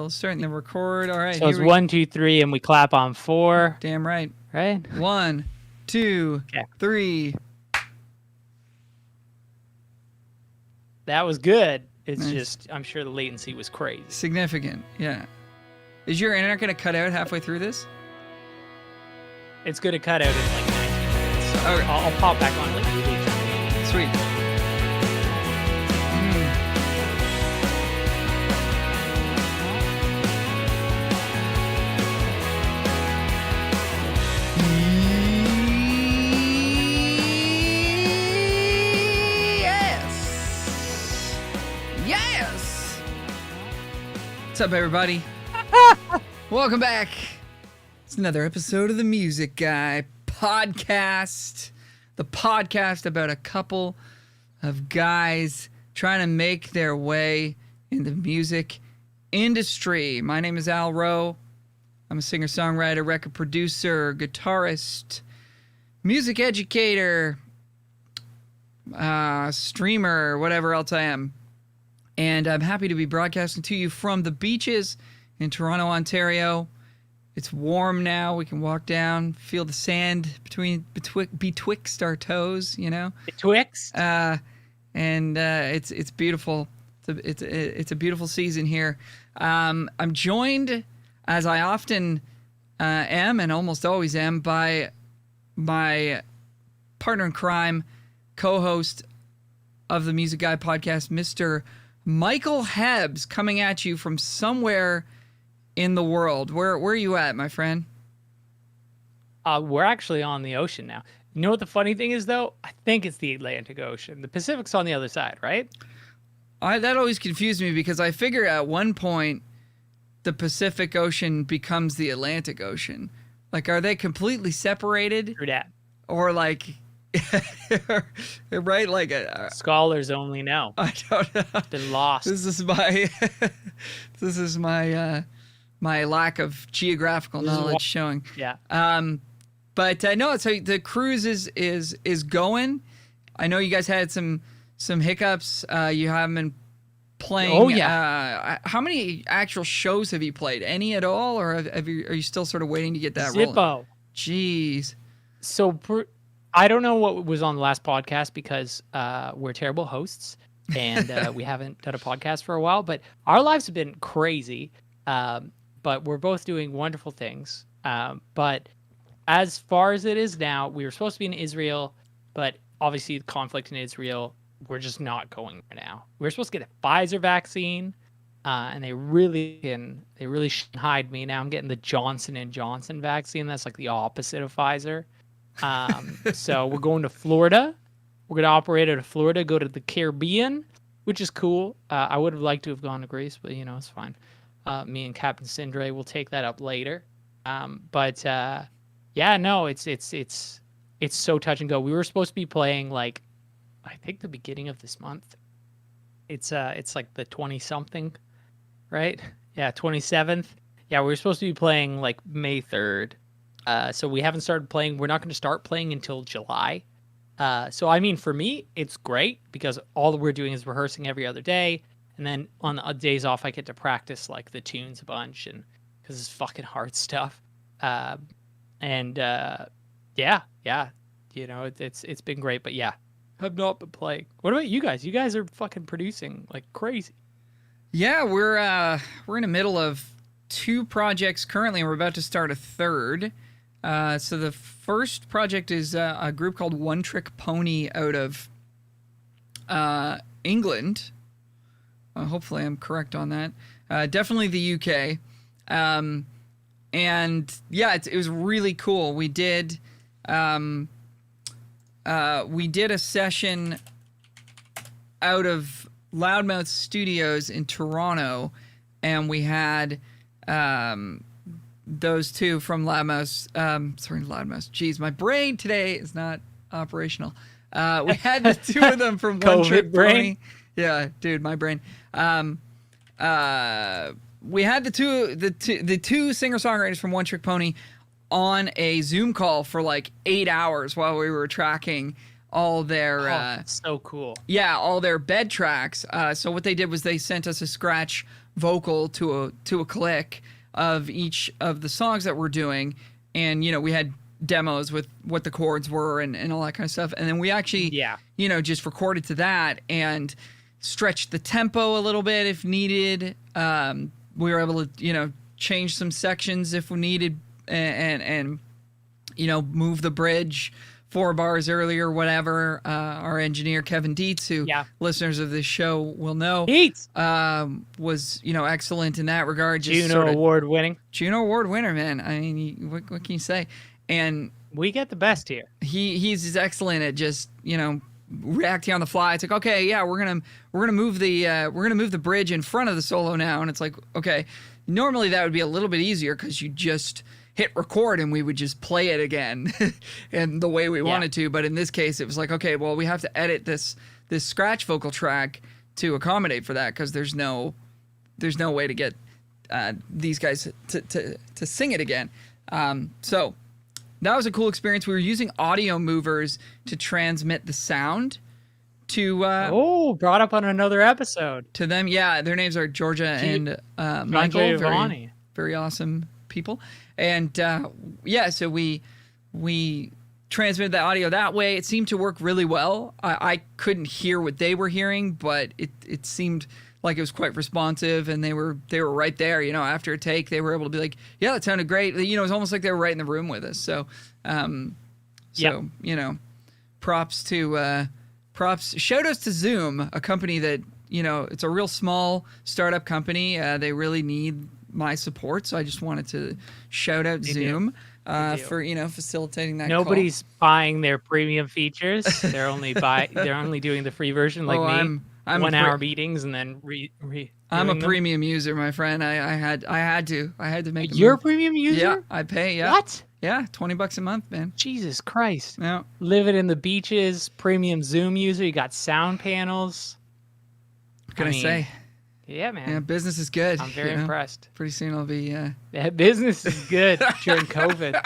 Starting the record. All right. So it's 1, 2, 3, and we clap on 4. Damn right. Right? 1, 2, Okay. 3. That was good. It's Nice. just, I'm sure the latency was crazy. Significant. Yeah. Is your internet going to cut out halfway through this? It's going to cut out in like 19 minutes. So Okay. I'll pop back on later. Sweet. Yes. Yes. What's up, everybody? Welcome back. It's another episode of the Music Guy podcast. The podcast about a couple of guys trying to make their way in the music industry. My name is Al Rowe. I'm a singer-songwriter, record producer, guitarist, music educator, streamer, whatever else I am. And I'm happy to be broadcasting to you from the beaches in Toronto, Ontario. It's warm now. We can walk down, feel the sand betwixt our toes, you know. Betwixt? It's beautiful. It's a beautiful season here. I'm joined, as I often am and almost always am, by my partner in crime, co-host of the Music Guy podcast, Mr. Michael Hebbs, coming at you from somewhere in the world. Where are you at, my friend? We're actually on the ocean now. You know what the funny thing is, though? I think it's the Atlantic Ocean. The Pacific's on the other side, right? That always confused me because I figure at one point the Pacific Ocean becomes the Atlantic Ocean. Like, are they completely separated? True that. Or like, right? Like, Scholars only know. I don't know. Been lost. This is my my lack of geographical knowledge showing. Yeah. But no, so the cruise is going. I know you guys had some hiccups. You haven't been playing. Oh yeah. How many actual shows have you played? Any at all, or are you still sort of waiting to get that rolling? Zippo. Jeez. So I don't know what was on the last podcast because we're terrible hosts and we haven't done a podcast for a while. But our lives have been crazy. But we're both doing wonderful things. But as far as it is now, we were supposed to be in Israel, but obviously the conflict in Israel, we're just not going right now. We were supposed to get a Pfizer vaccine, and they really shouldn't hide me. Now I'm getting the Johnson & Johnson vaccine. That's like the opposite of Pfizer. So we're going to Florida. We're going to operate out of Florida, go to the Caribbean, which is cool. I would have liked to have gone to Greece, but it's fine. Me and Captain Sindre will take that up later. Yeah, no, it's so touch and go. We were supposed to be playing like, I think the beginning of this month. It's like the 20-something, right? Yeah, 27th. Yeah, we were supposed to be playing like May 3rd. So we haven't started playing. We're not going to start playing until July. So I mean, for me, it's great because all we're doing is rehearsing every other day. And then on the days off, I get to practice like the tunes a bunch, and because it's fucking hard stuff. Yeah, it's been great. But yeah, I've not been playing. What about you guys? You guys are fucking producing like crazy. Yeah, we're in the middle of 2 projects currently, and we're about to start a third. So the first project is a group called One Trick Pony out of England. Hopefully I'm correct on that. Definitely the UK. And yeah, it was really cool. We did a session out of Loudmouth Studios in Toronto, and we had those 2 from Loudmouth. Loudmouth. Jeez, my brain today is not operational. We had the 2 of them from One Trick Pony. Yeah, dude, my brain. We had the two singer-songwriters from One Trick Pony on a Zoom call for like 8 hours while we were tracking all their so cool. Yeah, all their bed tracks. So what they did was they sent us a scratch vocal to a click of each of the songs that we're doing, and we had demos with what the chords were and all that kind of stuff, and then we actually just recorded to that and stretched the tempo a little bit if needed. We were able to change some sections if we needed, and move the bridge 4 bars earlier, whatever. Our engineer Kevin Dietz, who listeners of this show will know, was excellent in that regard. Juno Award winning. Juno Award winner, man. I mean, what can you say? And we get the best here. He's excellent at just reacting on the fly. It's like, okay, yeah, we're gonna move the bridge in front of the solo now, and it's like, okay, normally that would be a little bit easier because you just hit record and we would just play it again and the way we wanted to. But in this case, it was like, okay, well, we have to edit this scratch vocal track to accommodate for that because there's no way to get these guys to sing it again. So that was a cool experience. We were using audio movers to transmit the sound to brought up on another episode to them. Yeah, their names are Georgia and Michael. Very awesome people. And so we transmitted the audio that way. It seemed to work really well. I couldn't hear what they were hearing, but it seemed like it was quite responsive, and they were right there. After a take, they were able to be like, "Yeah, that sounded great." It was almost like they were right in the room with us. So, props. Shout outs to Zoom, a company that it's a real small startup company. They really need my support, so I just wanted to shout out Zoom for facilitating that. Nobody's buying their premium features. They're only doing the free version, like me. I'm 1 hour meetings and then I'm a premium user, my friend. I had to make You're a premium user? Yeah, I pay. Yeah. What? Yeah, $20 a month, man. Jesus Christ. Yeah. Living in the beaches, premium Zoom user. You got sound panels. What can I say? Yeah, man. Yeah, business is good. I'm very impressed. Pretty soon I'll be. Business is good during COVID.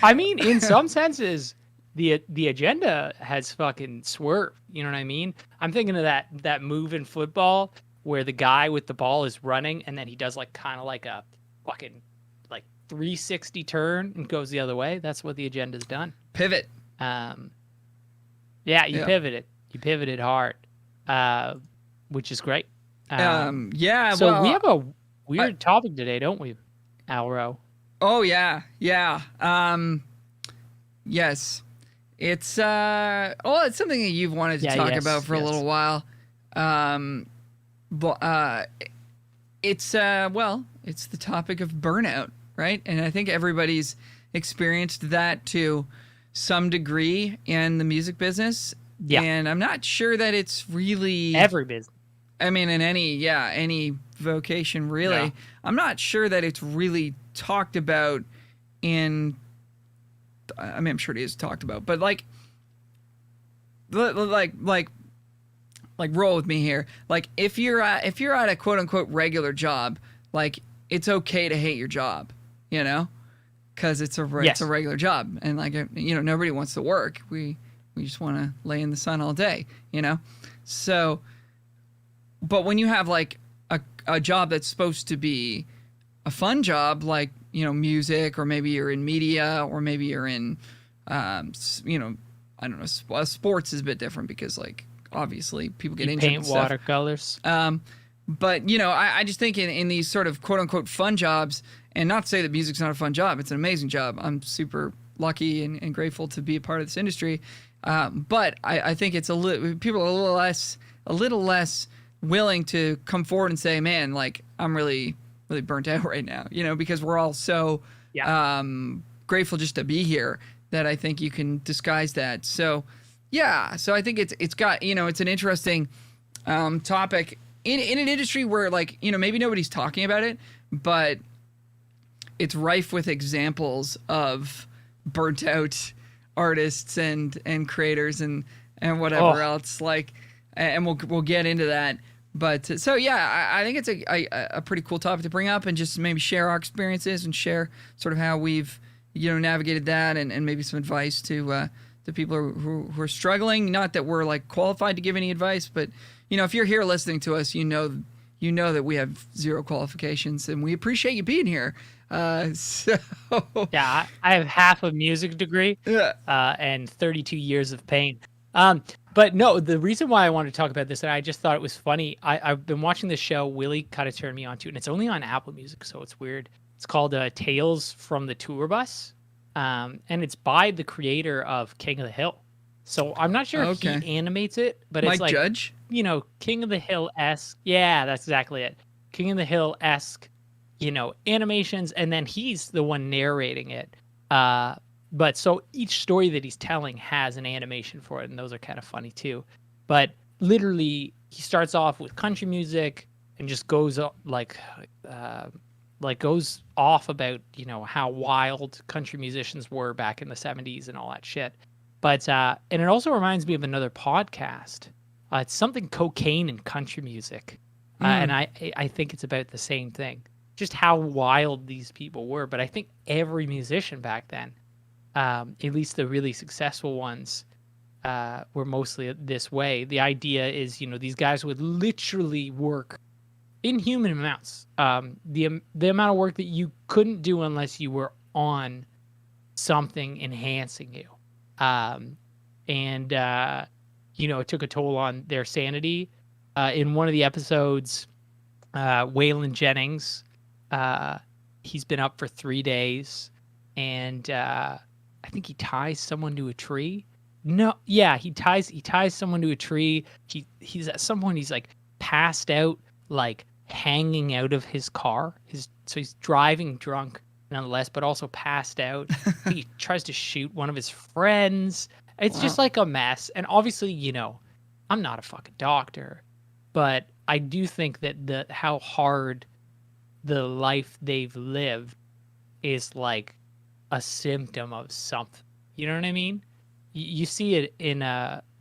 I mean, in some senses, the agenda has fucking swerved. You know what I mean? I'm thinking of that move in football where the guy with the ball is running and then he does kind of like a fucking 360 turn and goes the other way. That's what the agenda's done. Pivot. Pivoted. You pivoted hard, which is great. So we have a weird topic today, don't we, Alro? Oh yeah. Yes. It's it's something that you've wanted to talk about for a little while. It's the topic of burnout, right? And I think everybody's experienced that to some degree in the music business. Yeah. And I'm not sure that it's really every business. I mean, in any vocation, really. Yeah. I'm not sure that it's really talked about in. I mean, I'm sure it is talked about, but like roll with me here. Like, if you're at a quote unquote regular job, like, it's okay to hate your job, because it's a regular job, and nobody wants to work. We just want to lay in the sun all day, So, but when you have like a job that's supposed to be a fun job, like music, or maybe you're in media, or maybe you're in I don't know, sports is a bit different because obviously people get injured. Paint watercolors. But I just think in these sort of quote unquote fun jobs, and not to say that music's not a fun job, it's an amazing job. I'm super lucky and grateful to be a part of this industry. But I think it's people are a little less willing to come forward and say, man, I'm really burnt out right now, because we're all so grateful just to be here that I think you can disguise that. So so I think it's got, it's an interesting topic in an industry where maybe nobody's talking about it, but it's rife with examples of burnt out artists and creators and whatever else, and we'll get into that. But I think it's a pretty cool topic to bring up and just maybe share our experiences and share sort of how we've navigated that, and maybe some advice to the people who are struggling. Not that we're qualified to give any advice, but if you're here listening to us, you know you know that we have zero qualifications, and we appreciate you being here. So Yeah, I have half a music degree yeah. and 32 years of pain. But no, the reason why I wanted to talk about this, and I just thought it was funny. I've been watching this show. Willie kind of turned me onto it, and it's only on Apple Music, so it's weird. It's called Tales from the Tour Bus, and it's by the creator of King of the Hill. So I'm not sure if Okay. he animates it, but Mike it's like, Judge. you know, King of the Hill esque. Yeah, that's exactly it. King of the Hill esque, you know, animations, and then he's the one narrating it. But so each story that he's telling has an animation for it, and those are kind of funny too. But literally, he starts off with country music and just goes goes off about, you know, how wild country musicians were back in the 70s and all that shit. But and it also reminds me of another podcast. It's something cocaine and country music, and I think it's about the same thing. Just how wild these people were. But I think every musician back then, at least the really successful ones, were mostly this way. The idea is, you know, these guys would literally work inhuman amounts. The amount of work that you couldn't do unless you were on something enhancing you. And you know, it took a toll on their sanity. In one of the episodes, Waylon Jennings, he's been up for 3 days, and I think he ties someone to a tree. No, yeah, he ties someone to a tree. He's at some point he's like passed out, like hanging out of his car. So he's driving drunk nonetheless, but also passed out. He tries to shoot one of his friends. It's just like a mess. And obviously, you know, I'm not a fucking doctor, but I do think that how hard the life they've lived is like a symptom of something. You know what I mean? You see it in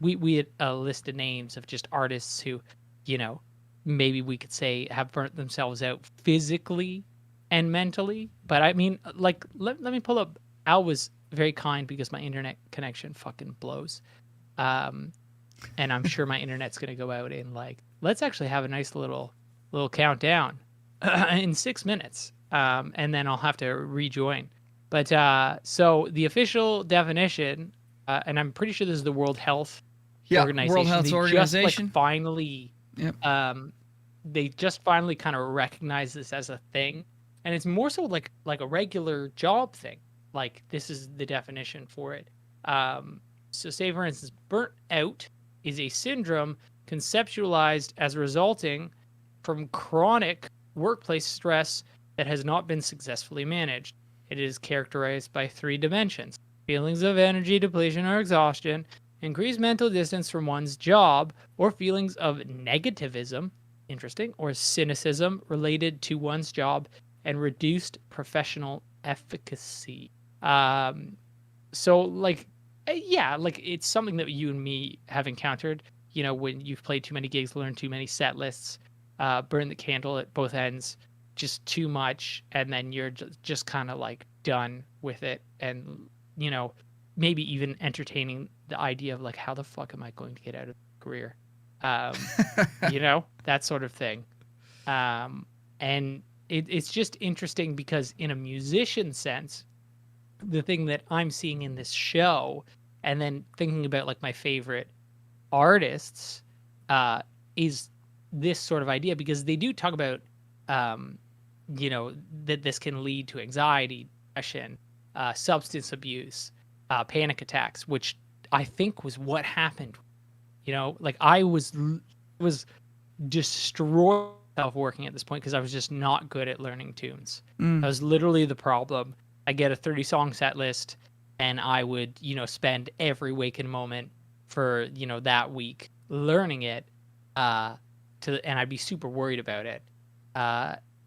we had a list of names of just artists who, you know, maybe we could say have burnt themselves out physically and mentally. But I mean, like, let me pull up. Al was very kind because my internet connection fucking blows. And I'm sure my internet's going to go out in like, let's actually have a nice little countdown in 6 minutes. And then I'll have to rejoin. But so the official definition, and I'm pretty sure this is the World Health Organization. World Health Organization. Just, like, finally, they just finally kind of recognize this as a thing. And it's more so like a regular job thing. Like, this is the definition for it. So say, for instance, burnt out is a syndrome conceptualized as resulting from chronic workplace stress that has not been successfully managed. It is characterized by 3 dimensions: feelings of energy depletion or exhaustion, increased mental distance from one's job, or feelings of negativism, interesting, or cynicism related to one's job, and reduced professional efficacy. So, like, yeah, like, it's something that you and me have encountered, you know, when you've played too many gigs, learned too many set lists, burn the candle at both ends, just too much, and then you're just kind of like done with it. And, you know, maybe even entertaining the idea of like, how the fuck am I going to get out of the career? You know, that sort of thing. And it's just interesting because in a musician sense, the thing that I'm seeing in this show, and then thinking about like my favorite artists, is this sort of idea, because they do talk about, you know, that this can lead to anxiety, depression, substance abuse, panic attacks, which I think was what happened. You know, like I was destroyed myself working at this point because I was just not good at learning tunes. That was literally the problem. I get a 30-song set list, and I would, you know, spend every waking moment for, you know, that week learning it, and I'd be super worried about it.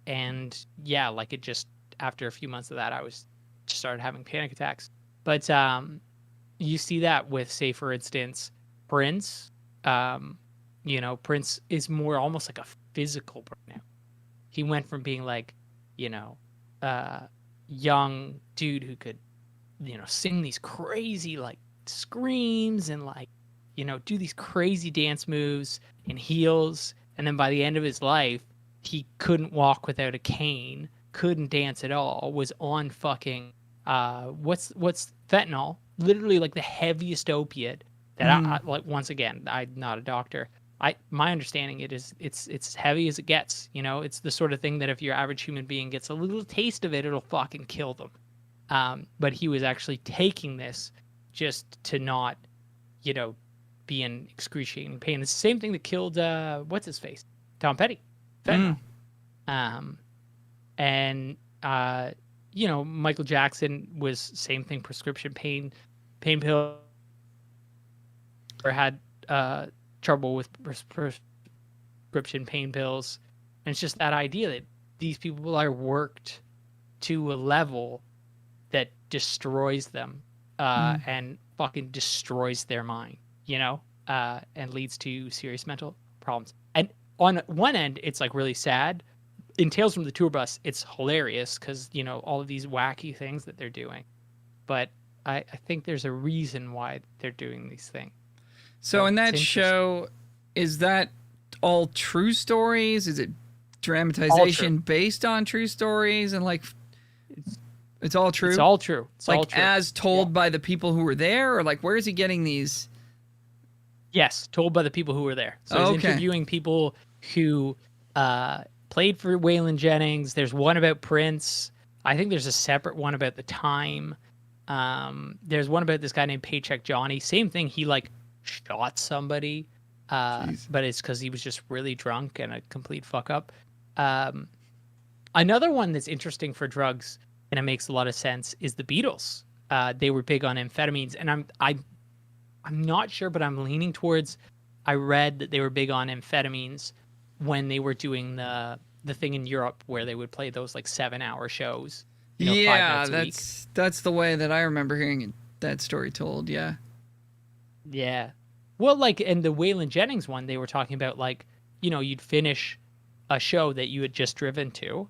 And yeah, like it just, after a few months of that, I was just started having panic attacks. But you see that with, say, for instance, Prince. You know, Prince is more almost like a physical burnout. He went from being like, you know, young dude who could, you know, sing these crazy like screams and like, you know, do these crazy dance moves in heels, and then by the end of his life, he couldn't walk without a cane, couldn't dance at all, was on fucking what's fentanyl, literally like the heaviest opiate that I like. Once again, I'm not a doctor. My understanding it's as heavy as it gets. You know, it's the sort of thing that if your average human being gets a little taste of it, it'll fucking kill them. But he was actually taking this just to not, you know, be in excruciating pain. It's the same thing that killed what's his face, Tom Petty, fentanyl. And you know, Michael Jackson was same thing, prescription pain pill, or had trouble with prescription pain pills. And it's just that idea that these people are worked to a level that destroys them and fucking destroys their mind, you know, and leads to serious mental problems. And on one end, it's like really sad. In Tales from the Tour Bus, it's hilarious because, you know, all of these wacky things that they're doing. But I think there's a reason why they're doing these things. So in that show, is that all true stories? Is it dramatization based on true stories? And like, it's all true? It's all true. It's like all true. As told by the people who were there? Or like, where is he getting these? Yes, told by the people who were there. So he's interviewing people who played for Waylon Jennings. There's one about Prince. I think there's a separate one about the time. There's one about this guy named Paycheck Johnny. Same thing. He like shot somebody, but it's because he was just really drunk and a complete fuck up. Another one that's interesting for drugs, and it makes a lot of sense, is the Beatles. They were big on amphetamines, and I'm not sure, but I'm leaning towards. I read that they were big on amphetamines when they were doing the thing in Europe where they would play those like 7-hour shows. You know, 5 nights a week. That's the way that I remember hearing that story told. Yeah. Yeah. Well, like in the Waylon Jennings one, they were talking about like, you know, you'd finish a show that you had just driven to,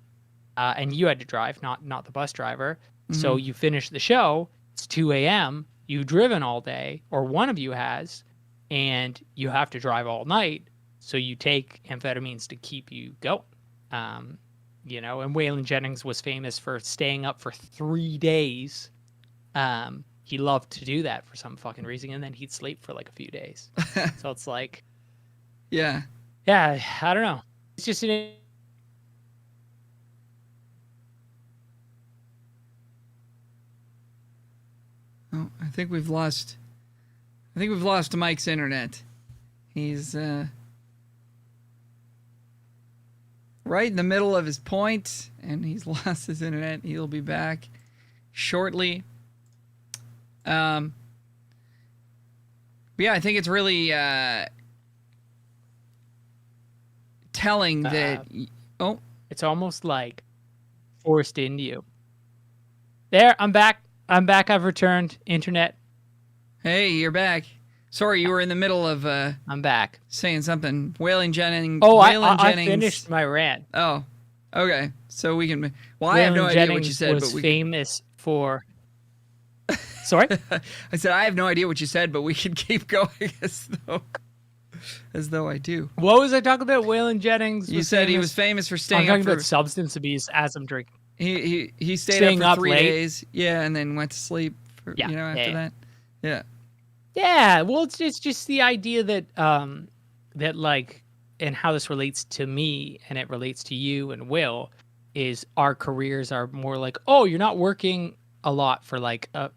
and you had to drive, not the bus driver. Mm-hmm. So you finish the show. It's 2 a.m. You've driven all day, or one of you has, and you have to drive all night. So you take amphetamines to keep you going. You know, and Waylon Jennings was famous for staying up for 3 days. He loved to do that for some fucking reason, and then he'd sleep for like a few days. So it's like, yeah, I don't know. It's just an. Oh, I think we've lost Mike's internet. He's right in the middle of his point, and he's lost his internet. He'll be back shortly. But yeah, I think it's really telling that. It's almost like forced into you. There, I'm back. I've returned. Internet. Hey, you're back. Sorry, you were in the middle of. I'm back. Saying something. Waylon Jennings. Oh, Waylon I finished my rant. Oh, okay. So we can. Well, Waylon I have no Jennings idea what you said, was but we famous for. Sorry, I said I have no idea what you said, but we can keep going as though I do. What was I talking about? Waylon Jennings. You said he was famous for staying I'm up talking about substance abuse as I'm drinking. He stayed up for 3 days. Yeah, and then went to sleep. After that. Yeah. Yeah. Well, it's just the idea that that like, and how this relates to me and it relates to you and Will, is our careers are more like, oh, you're not working a lot for like a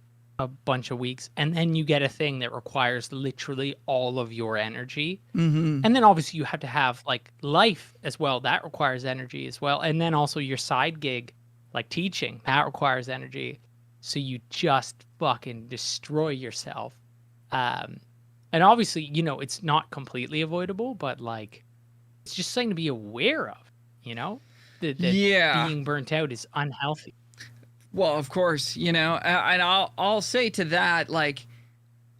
bunch of weeks, and then you get a thing that requires literally all of your energy. Mm-hmm. And then obviously you have to have like life as well. That requires energy as well. And then also your side gig, like teaching, that requires energy. So you just fucking destroy yourself. And obviously, you know, it's not completely avoidable, but like, it's just something to be aware of, you know, that being burnt out is unhealthy. Well, of course, you know, and I'll say to that, like,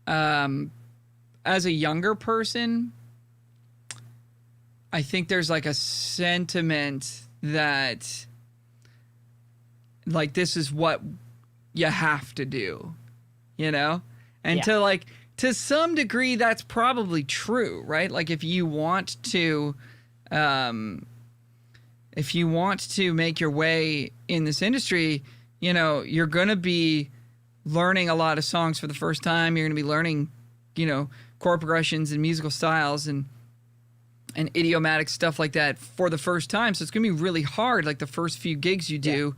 as a younger person, I think there's like a sentiment that, like, this is what you have to do, you know, and to some degree, that's probably true, right? Like, if you want to, if you want to make your way in this industry, you know, you're going to be learning a lot of songs for the first time. You're going to be learning, you know, chord progressions and musical styles and idiomatic stuff like that for the first time. So it's going to be really hard. Like the first few gigs you do,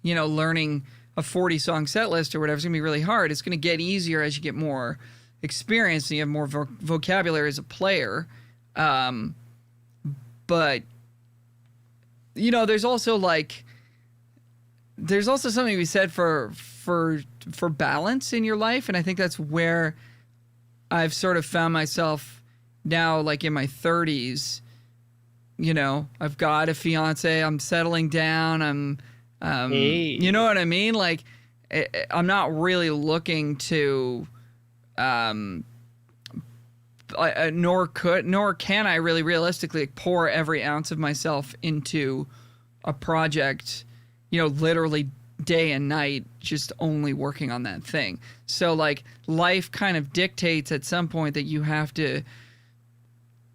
you know, learning a 40-song set list or whatever is going to be really hard. It's going to get easier as you get more experience and you have more vocabulary as a player. But, you know, there's also something to be said for balance in your life. And I think that's where I've sort of found myself now, like in my 30s. You know, I've got a fiance, I'm settling down, you know what I mean? Like, I'm not really looking to, nor can I really realistically pour every ounce of myself into a project, you know, literally day and night, just only working on that thing. So like life kind of dictates at some point that you have to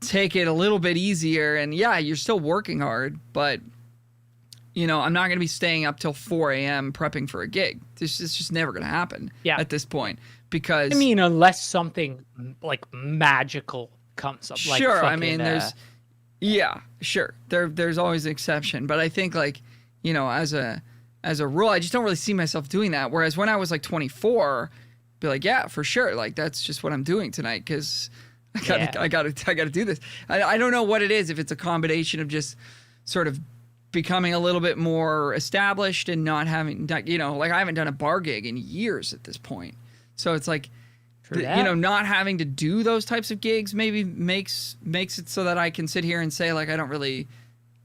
take it a little bit easier. And yeah, you're still working hard, but you know, I'm not going to be staying up till 4 a.m. prepping for a gig. It's just never going to happen at this point. Because I mean, unless something like magical comes up. Like sure, fucking, I mean, there's always an exception. But I think like, you know, as a rule, I just don't really see myself doing that. Whereas when I was like 24, be like, yeah, for sure, like that's just what I'm doing tonight because I gotta do this. I don't know what it is. If it's a combination of just sort of becoming a little bit more established and not having, you know, like I haven't done a bar gig in years at this point. So it's like, you know, not having to do those types of gigs maybe makes it so that I can sit here and say like I don't really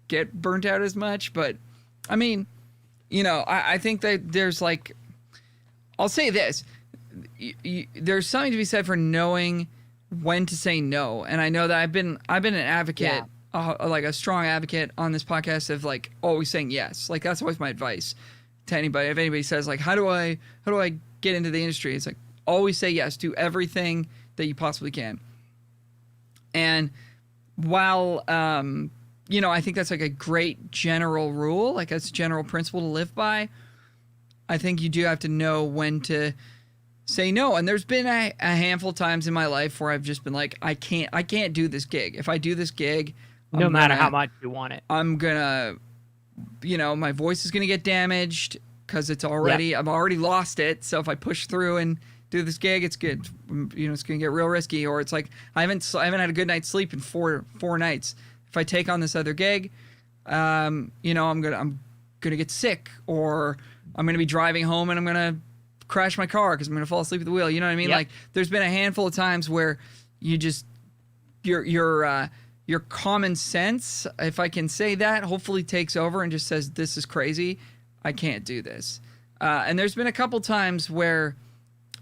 get burnt out as much. But I mean, you know, I think that there's like, I'll say this, there's something to be said for knowing when to say no. And I know that I've been an advocate, like a strong advocate on this podcast of like always saying yes. Like that's always my advice to anybody. If anybody says like, how do I get into the industry? It's like, always say yes. Do everything that you possibly can. And while, you know, I think that's like a great general rule, like that's a general principle to live by, I think you do have to know when to say no. And there's been a handful of times in my life where I've just been like, I can't do this gig. If I do this gig, no matter how much you want it, I'm gonna, you know, my voice is gonna get damaged because I've already lost it. So if I push through and do this gig, it's good. You know, it's gonna get real risky. Or it's like I haven't had a good night's sleep in four nights. If I take on this other gig, you know, I'm gonna get sick, or I'm gonna be driving home and I'm gonna crash my car because I'm gonna fall asleep at the wheel. You know what I mean? Yep. Like there's been a handful of times where you just your common sense, if I can say that, hopefully takes over and just says, this is crazy. I can't do this. And there's been a couple times where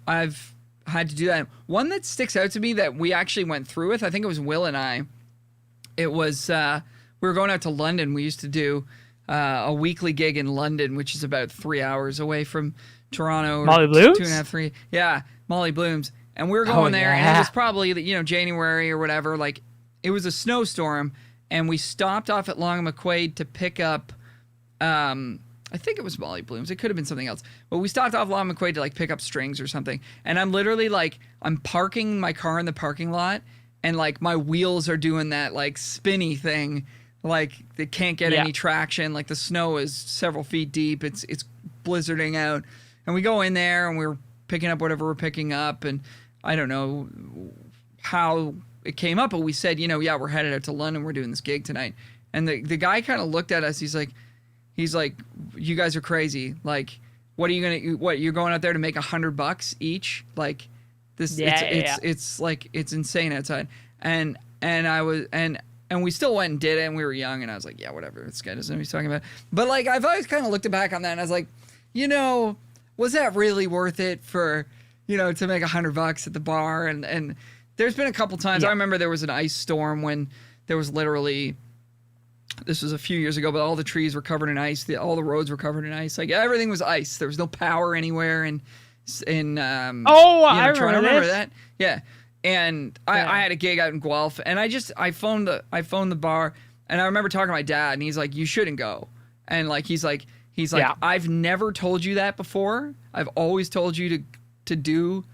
I've had to do that. One that sticks out to me that we actually went through with, I think it was Will and I. It was, we were going out to London. We used to do a weekly gig in London, which is about 3 hours away from Toronto. Molly Blooms? 2.5, 3. Yeah, Molly Blooms. And we were going there, and it was probably, you know, January or whatever. Like, it was a snowstorm, and we stopped off at Long and McQuaid to pick up, I think it was Molly Blooms. It could have been something else. But we stopped off Long and McQuaid to, like, pick up strings or something. And I'm literally, like, I'm parking my car in the parking lot, and, like, my wheels are doing that, like, spinny thing. Like, they can't get any traction. Like, the snow is several feet deep. It's blizzarding out. And we go in there, and we're picking up whatever we're picking up. And I don't know how it came up, but we said, you know, yeah, we're headed out to London. We're doing this gig tonight. And the guy kind of looked at us. He's like, you guys are crazy. Like, you're going out there to make $100 each? Like, this, it's like, it's insane outside. And we still went and did it, and we were young, and I was like, yeah, whatever. This guy doesn't know what he's talking about. But like, I've always kind of looked back on that, and I was like, you know, was that really worth it for, you know, to make $100 at the bar? And there's been a couple times. I remember there was an ice storm when there was literally, this was a few years ago, but all the trees were covered in ice. All the roads were covered in ice. Like everything was ice. There was no power anywhere. I remember that. Yeah. And I had a gig out in Guelph, and I phoned the bar, And I remember talking to my dad, and he's like, "You shouldn't go." And like he's like, Yeah. "I've never told you that before. I've always told you to do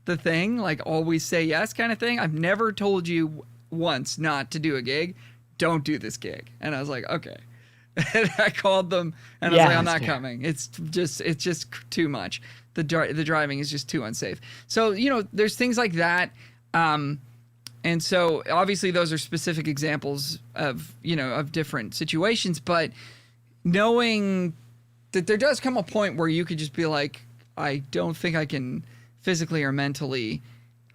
the thing, like always say yes kind of thing. I've never told you once not to do a gig. Don't do this gig." And I was like, "Okay." And I called them, and I was like, "I'm not coming. It's just too much. The driving is just too unsafe." So, you know, there's things like that. And so obviously those are specific examples of, you know, of different situations, but knowing that there does come a point where you could just be like, I don't think I can physically or mentally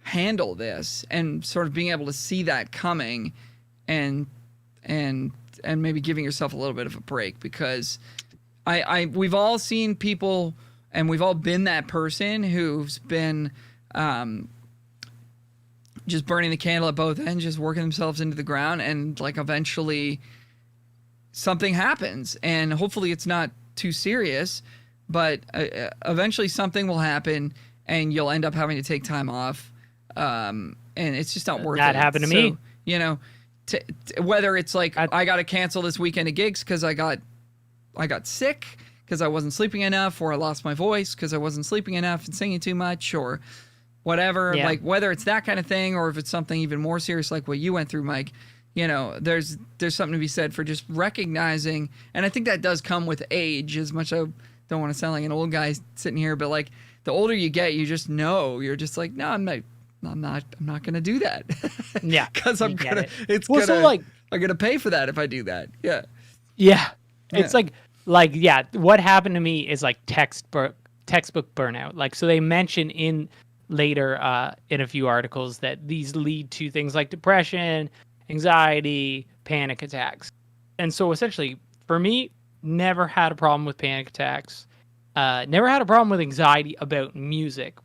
handle this, and sort of being able to see that coming and maybe giving yourself a little bit of a break, because we've all seen people, and we've all been that person who's been just burning the candle at both ends, just working themselves into the ground, and like eventually something happens, and hopefully it's not too serious, but eventually something will happen and you'll end up having to take time off, and it's just not worth it. That happened to me. You know, whether it's like I got to cancel this weekend of gigs because I got sick because I wasn't sleeping enough, or I lost my voice because I wasn't sleeping enough and singing too much, or whatever, like whether it's that kind of thing, or if it's something even more serious like what you went through, Mike, you know, there's something to be said for just recognizing, and I think that does come with age, as much as I don't want to sound like an old guy sitting here, but like the older you get, you just know, you're just like, no, I'm not gonna do that. Yeah. Because I'm gonna pay for that if I do that. Yeah. It's like what happened to me is like textbook burnout. Like, so they mention in later in a few articles that these lead to things like depression, anxiety, panic attacks. And so essentially for me, never had a problem with panic attacks, never had a problem with anxiety about music.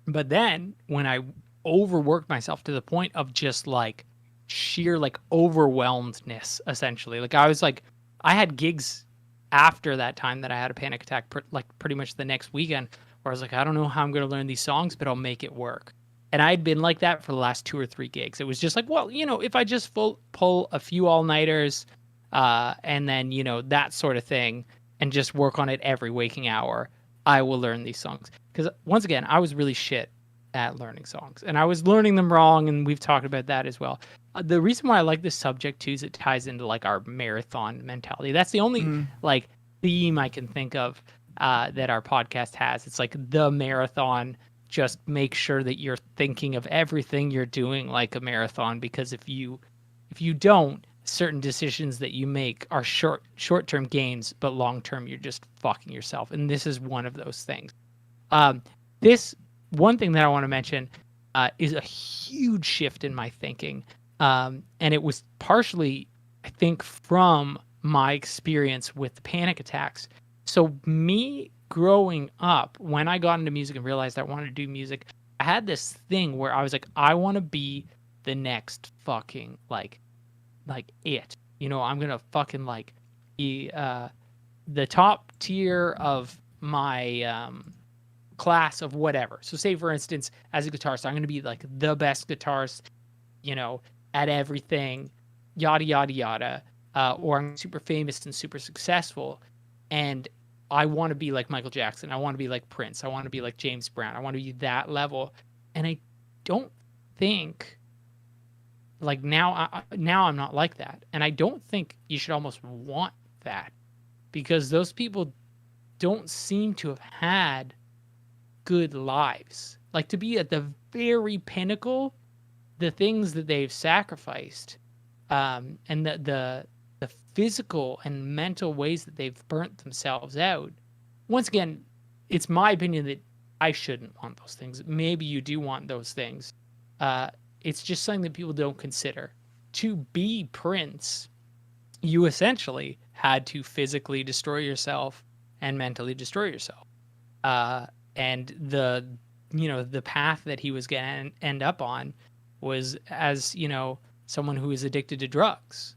But then when I overworked myself to the point of just like sheer like overwhelmedness, essentially, like I had gigs after that time that I had a panic attack, like pretty much the next weekend, where I was like, I don't know how I'm going to learn these songs, but I'll make it work. And I'd been like that for the last 2 or 3 gigs. It was just like, well, you know, if I just pull a few all-nighters, and then, you know, that sort of thing, and just work on it every waking hour, I will learn these songs. Because once again, I was really shit at learning songs, and I was learning them wrong, and we've talked about that as well. The reason why I like this subject too is it ties into like our marathon mentality. That's the only like theme I can think of that our podcast has. It's like the marathon. Just make sure that you're thinking of everything you're doing like a marathon, because if you don't, certain decisions that you make are short-term gains, but long-term you're just fucking yourself. And this is one of those things. This one thing that I want to mention is a huge shift in my thinking. And it was partially, I think, from my experience with the panic attacks. So me growing up, when I got into music and realized I wanted to do music, I had this thing where I was like, I want to be the next fucking like it. You know, I'm gonna fucking like be the top tier of my class of whatever. So say for instance, as a guitarist, I'm gonna be like the best guitarist, you know, at everything, yada yada yada. Or I'm super famous and super successful, and I want to be like Michael Jackson. I want to be like Prince. I want to be like James Brown. I want to be that level. And I don't think, like now I'm not like that. And I don't think you should almost want that, because those people don't seem to have had good lives. Like, to be at the very pinnacle, the things that they've sacrificed, and the physical and mental ways that they've burnt themselves out. Once again, it's my opinion that I shouldn't want those things. Maybe you do want those things. It's just something that people don't consider. To be Prince, you essentially had to physically destroy yourself and mentally destroy yourself. And the path that he was going to end up on was as, you know, someone who is addicted to drugs,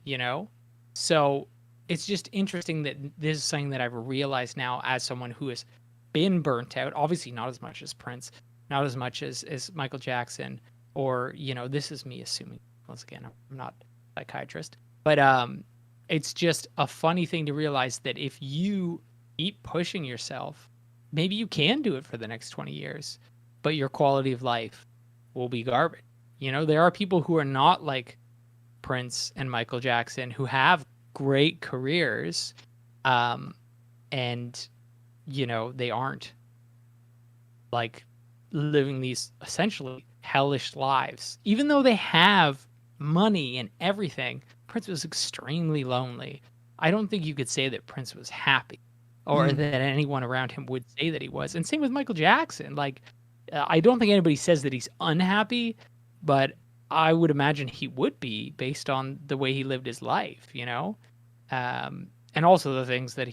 you know? So it's just interesting that this is something that I've realized now as someone who has been burnt out, obviously not as much as Prince, not as much as Michael Jackson, or, you know, this is me assuming, once again, I'm not a psychiatrist, But it's just a funny thing to realize that if you keep pushing yourself, maybe you can do it for the next 20 years, but your quality of life will be garbage. You know, there are people who are not like Prince and Michael Jackson who have great careers, and you know, they aren't like living these essentially hellish lives, even though they have money and everything. Prince was extremely lonely. I don't think you could say that Prince was happy, or that anyone around him would say that he was. And same with Michael Jackson. Like, I don't think anybody says that he's unhappy, but I would imagine he would be based on the way he lived his life, you know? And also the things that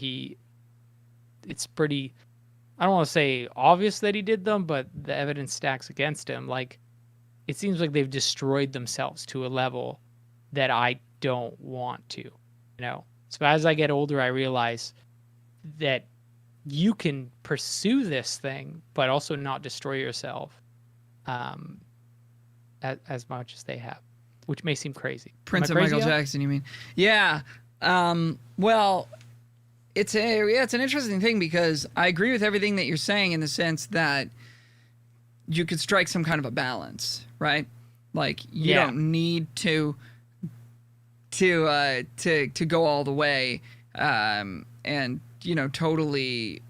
it's pretty, I don't want to say obvious that he did them, but the evidence stacks against him. Like, it seems like they've destroyed themselves to a level that I don't want to, you know? So as I get older, I realize that you can pursue this thing, but also not destroy yourself as much as they have, which may seem crazy. Prince and Michael Jackson, you mean? Yeah. Well, it's an interesting thing because I agree with everything that you're saying in the sense that you could strike some kind of a balance, right? Like you don't need to go all the way and you know totally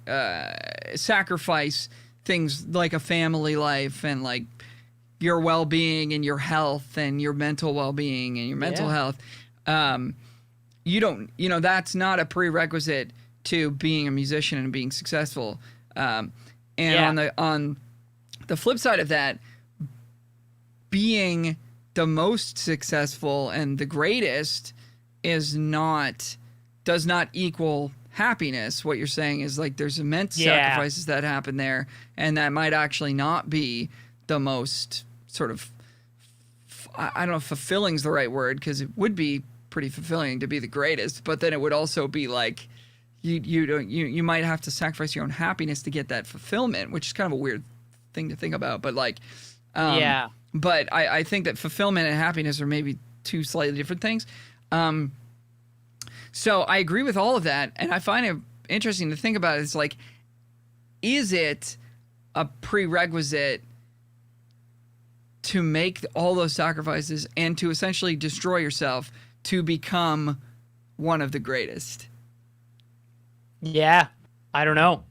sacrifice things like a family life and like your well-being and your health and your mental well-being and your mental health. You don't, you know, that's not a prerequisite to being a musician and being successful. And on the flip side of that, being the most successful and the greatest does not equal happiness. What you're saying is like there's immense sacrifices that happen there, and that might actually not be the most sort of, I don't know if fulfilling is the right word, because it would be pretty fulfilling to be the greatest, but then it would also be like you might have to sacrifice your own happiness to get that fulfillment, which is kind of a weird thing to think about. But like, but I think that fulfillment and happiness are maybe two slightly different things. So I agree with all of that, and I find it interesting to think about it. It's like, is it a prerequisite to make all those sacrifices and to essentially destroy yourself to become one of the greatest? Yeah, I don't know.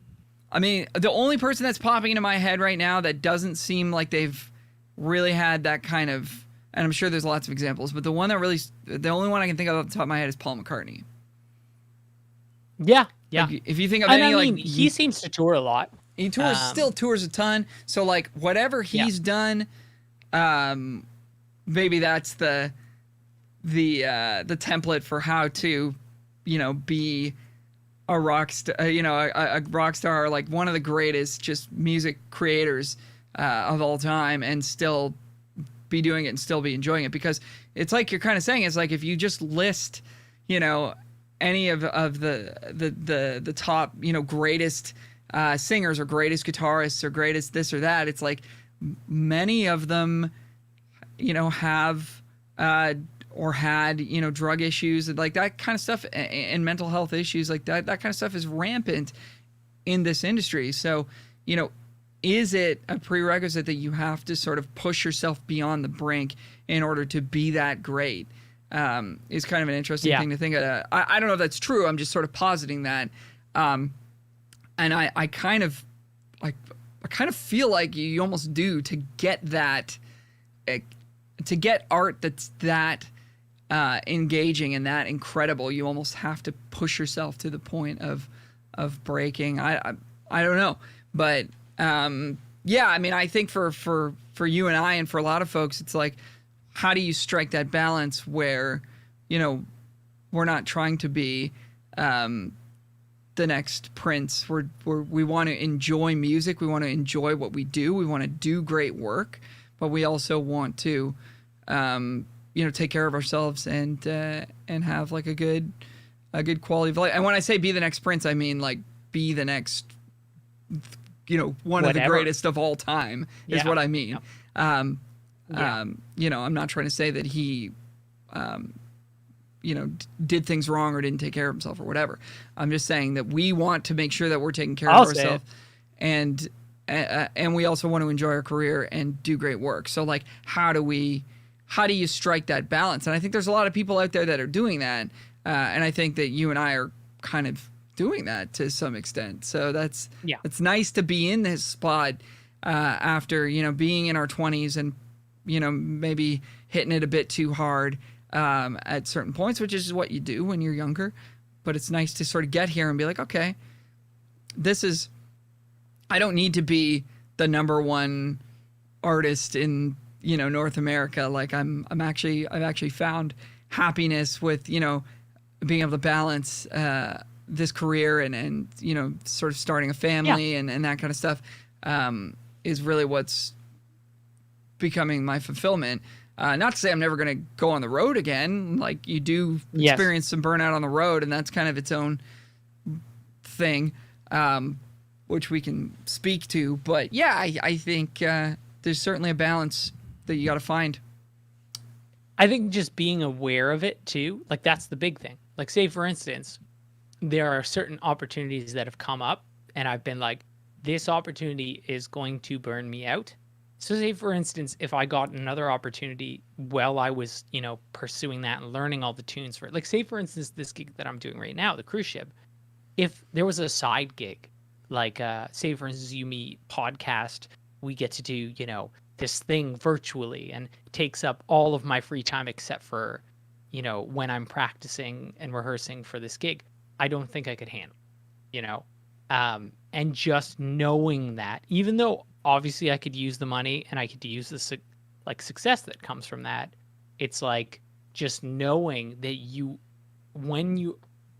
I mean, the only person that's popping into my head right now that doesn't seem like they've really had that kind of, and I'm sure there's lots of examples, but the only one I can think of off the top of my head is Paul McCartney. Yeah. Like, if you think of he seems to tour a lot. He still tours a ton. So like whatever he's done, maybe that's the template for how to, you know, be a rock star, a rock star, like one of the greatest just music creators of all time, and still be doing it and still be enjoying it. Because it's like you're kind of saying, it's like if you just list, you know, any of the top, you know, greatest singers or greatest guitarists or greatest this or that, it's like many of them, you know, have or had, you know, drug issues, like that kind of stuff, and mental health issues, like that kind of stuff is rampant in this industry. So, you know, is it a prerequisite that you have to sort of push yourself beyond the brink in order to be that great? Is kind of an interesting thing to think of. I don't know if that's true. I'm just sort of positing that. And I kind of feel like you almost do, to get that, to get art that's that engaging and that incredible, you almost have to push yourself to the point of breaking. I don't know, but yeah, I mean, I think for you and I, and for a lot of folks, it's like, how do you strike that balance where, you know, we're not trying to be the next Prince. We want to enjoy music. We want to enjoy what we do. We want to do great work, but we also want to, you know, take care of ourselves and have like a good quality of life. And when I say be the next Prince, I mean like be the next, you know, one of the greatest of all time is what I mean. You know, I'm not trying to say that he, did things wrong or didn't take care of himself or whatever. I'm just saying that we want to make sure that we're taking care of ourselves, and we also want to enjoy our career and do great work. So like, how do you strike that balance? And I think there's a lot of people out there that are doing that, and I think that you and I are kind of doing that to some extent. So it's nice to be in this spot after being in our 20s and maybe hitting it a bit too hard at certain points, which is what you do when you're younger. But it's nice to sort of get here and be like, okay, I don't need to be the number one artist in North America. Like I've actually found happiness with being able to balance this career and sort of starting a family and that kind of stuff is really what's becoming my fulfillment. Not to say I'm never going to go on the road again. Like you do experience some burnout on the road, and that's kind of its own thing, which we can speak to. But yeah, I think there's certainly a balance that you got to find. I think just being aware of it too, like that's the big thing. Like say for instance, there are certain opportunities that have come up and I've been like, this opportunity is going to burn me out. So say for instance, if I got another opportunity while I was, pursuing that and learning all the tunes for it, like say for instance, this gig that I'm doing right now, the cruise ship, if there was a side gig, like say for instance, you meet podcast, we get to do, this thing virtually and it takes up all of my free time except for, when I'm practicing and rehearsing for this gig, I don't think I could handle, and just knowing that, even though obviously I could use the money and I could use the success that comes from that, it's like just knowing that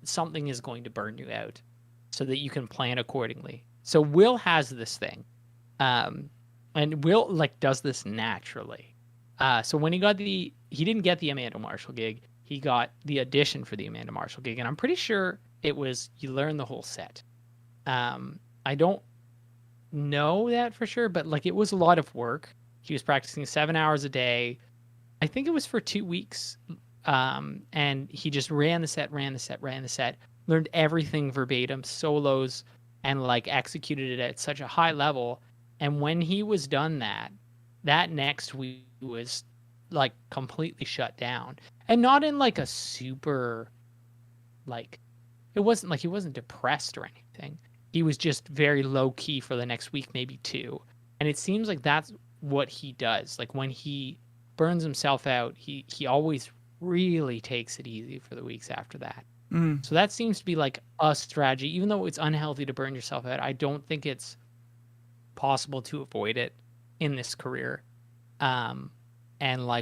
something is going to burn you out so that you can plan accordingly. So Will has this thing, and Will does this naturally. So when he didn't get the Amanda Marshall gig, he got the audition for the Amanda Marshall gig, and I'm pretty sure it was you learn the whole set. I don't know that for sure, but it was a lot of work. He was practicing 7 hours a day. I think it was for 2 weeks. And he just ran the set, learned everything verbatim, solos, and executed it at such a high level. And when he was done that next week was completely shut down. And not in a super it wasn't he wasn't depressed or anything. He was just very low key for the next week, maybe two. And it seems like that's what he does. When he burns himself out, he always really takes it easy for the weeks after that. So that seems to be a strategy. Even though it's unhealthy to burn yourself out, I don't think it's possible to avoid it in this career. And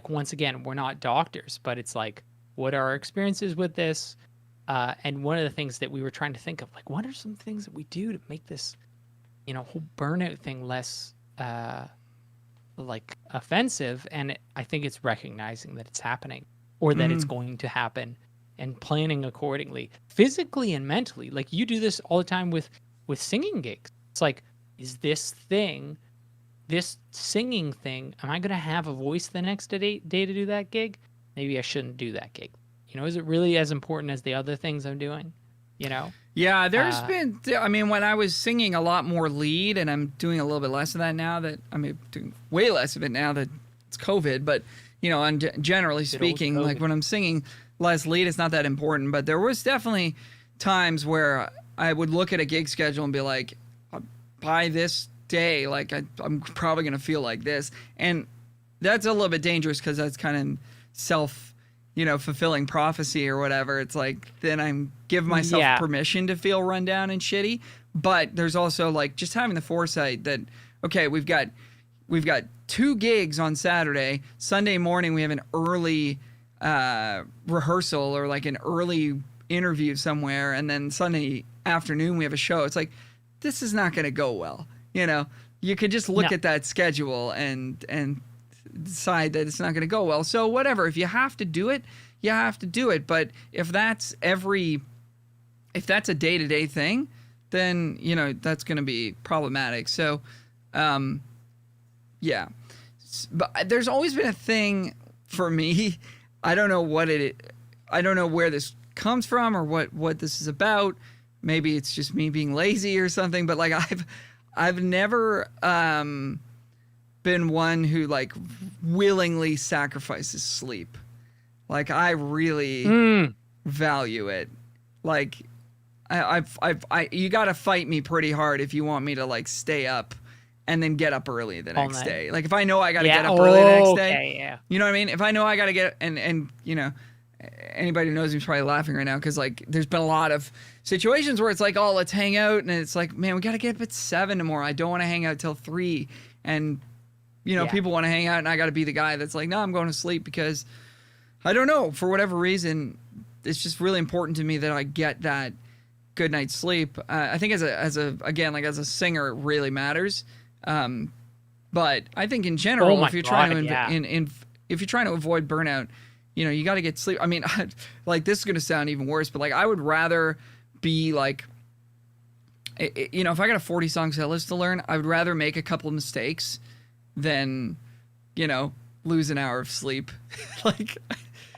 once again, we're not doctors, but it's what are our experiences with this? And one of the things that we were trying to think of, what are some things that we do to make this, whole burnout thing less, offensive? And I think it's recognizing that it's happening or that it's going to happen and planning accordingly, physically and mentally. You do this all the time with singing gigs. It's is this singing thing, am I going to have a voice the next day to do that gig? Maybe I shouldn't do that gig. Is it really as important as the other things I'm doing? Yeah, there's been, when I was singing a lot more lead, and I'm doing a little bit less of that now doing way less of it now that it's COVID, but, generally speaking, when I'm singing less lead, it's not that important. But there was definitely times where I would look at a gig schedule and be like, by this day, I'm probably going to feel like this. And that's a little bit dangerous because that's kind of fulfilling prophecy or whatever. It's then I'm give myself permission to feel run down and shitty. But there's also just having the foresight that, okay, we've got 2 gigs on Saturday. Sunday morning we have an early rehearsal or an early interview somewhere, and then Sunday afternoon we have a show. It's this is not going to go well. You could just look at that schedule and decide that it's not going to go well. So whatever, if you have to do it, you have to do it. But if that's a day-to-day thing, then that's going to be problematic. So yeah, but there's always been a thing for me. I don't know what it I don't know where this comes from or what this is about. Maybe it's just me being lazy or something, but like I've never been one who like willingly sacrifices sleep. Like I really value it. Like you got to fight me pretty hard if you want me to like stay up and then get up early the next day. Like if I know I got to get up early the next day, you know what I mean? If I know I got to get, and you know, anybody who knows me is probably laughing right now because like there's been a lot of situations where it's like, oh, let's hang out, and it's like, man, we got to get up at 7 tomorrow. I don't want to hang out till 3, and you know, people want to hang out, and I got to be the guy that's like, no, I'm going to sleep because I don't know, for whatever reason, it's just really important to me that I get that good night's sleep. I think as a singer, it really matters. But I think in general, if you're trying to avoid burnout, you know, you got to get sleep. I mean, like this is going to sound even worse, but like I would rather be like, you know, if I got a 40 song set list to learn, I would rather make a couple of mistakes than, you know, lose an hour of sleep. Like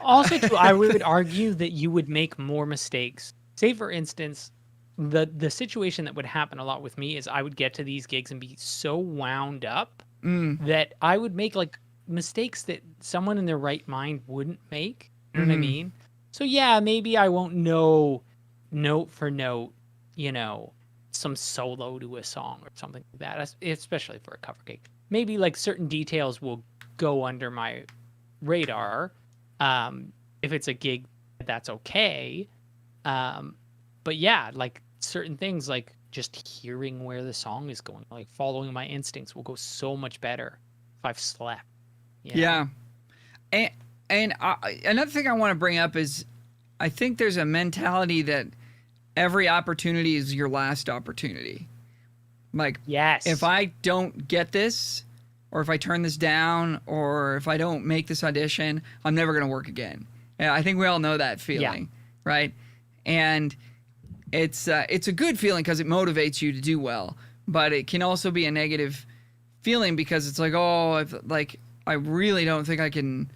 also too, I would argue that you would make more mistakes. Say for instance, the situation that would happen a lot with me is I would get to these gigs and be so wound up that I would make like mistakes that someone in their right mind wouldn't make. You know what I mean? So yeah, maybe I won't know note for note, you know, some solo to a song or something like that, especially for a cover gig. Maybe like certain details will go under my radar. If it's a gig, that's okay. But yeah, like certain things, like just hearing where the song is going, like following my instincts will go so much better if I've slept. You know? Yeah. And another thing I want to bring up is I think there's a mentality that every opportunity is your last opportunity. Like, yes, if I don't get this, or if I turn this down, or if I don't make this audition, I'm never going to work again. And I think we all know that feeling, right? And it's a good feeling because it motivates you to do well, but it can also be a negative feeling because it's like, oh, I really don't think I can.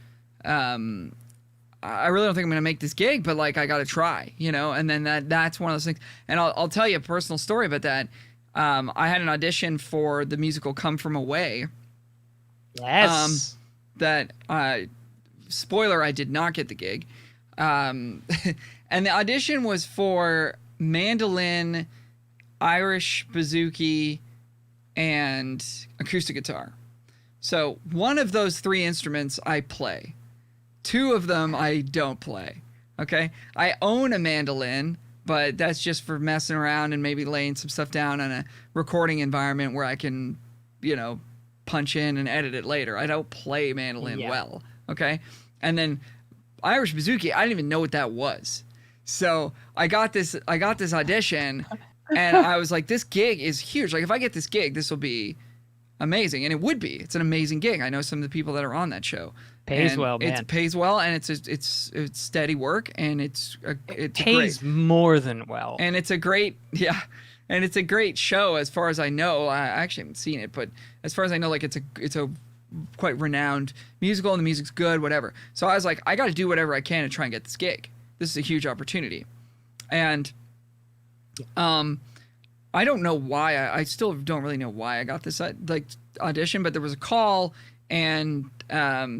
I really don't think I'm going to make this gig, but like I got to try, you know. And then that's one of those things. And I'll tell you a personal story about that. I had an audition for the musical Come From Away. Yes. That spoiler, I did not get the gig. And the audition was for mandolin, Irish bouzouki, and acoustic guitar. So one of those 3 instruments I play. 2 of them I don't play. Okay? I own a mandolin, but that's just for messing around and maybe laying some stuff down in a recording environment where I can, you know, punch in and edit it later. I don't play mandolin well. Okay? And then Irish bouzouki, I didn't even know what that was. So I got this audition and I was like, this gig is huge. Like if I get this gig, this will be amazing. And it would be. It's an amazing gig. I know some of the people that are on that show. Pays well, man. It pays well, and it's steady work, and it pays great, more than well. And it's a great and it's a great show as far as I know. I actually haven't seen it, but as far as I know, like it's a quite renowned musical, and the music's good, whatever. So I was like, I got to do whatever I can to try and get this gig. This is a huge opportunity, and I don't know why. I still don't really know why I got this audition, but there was a call. And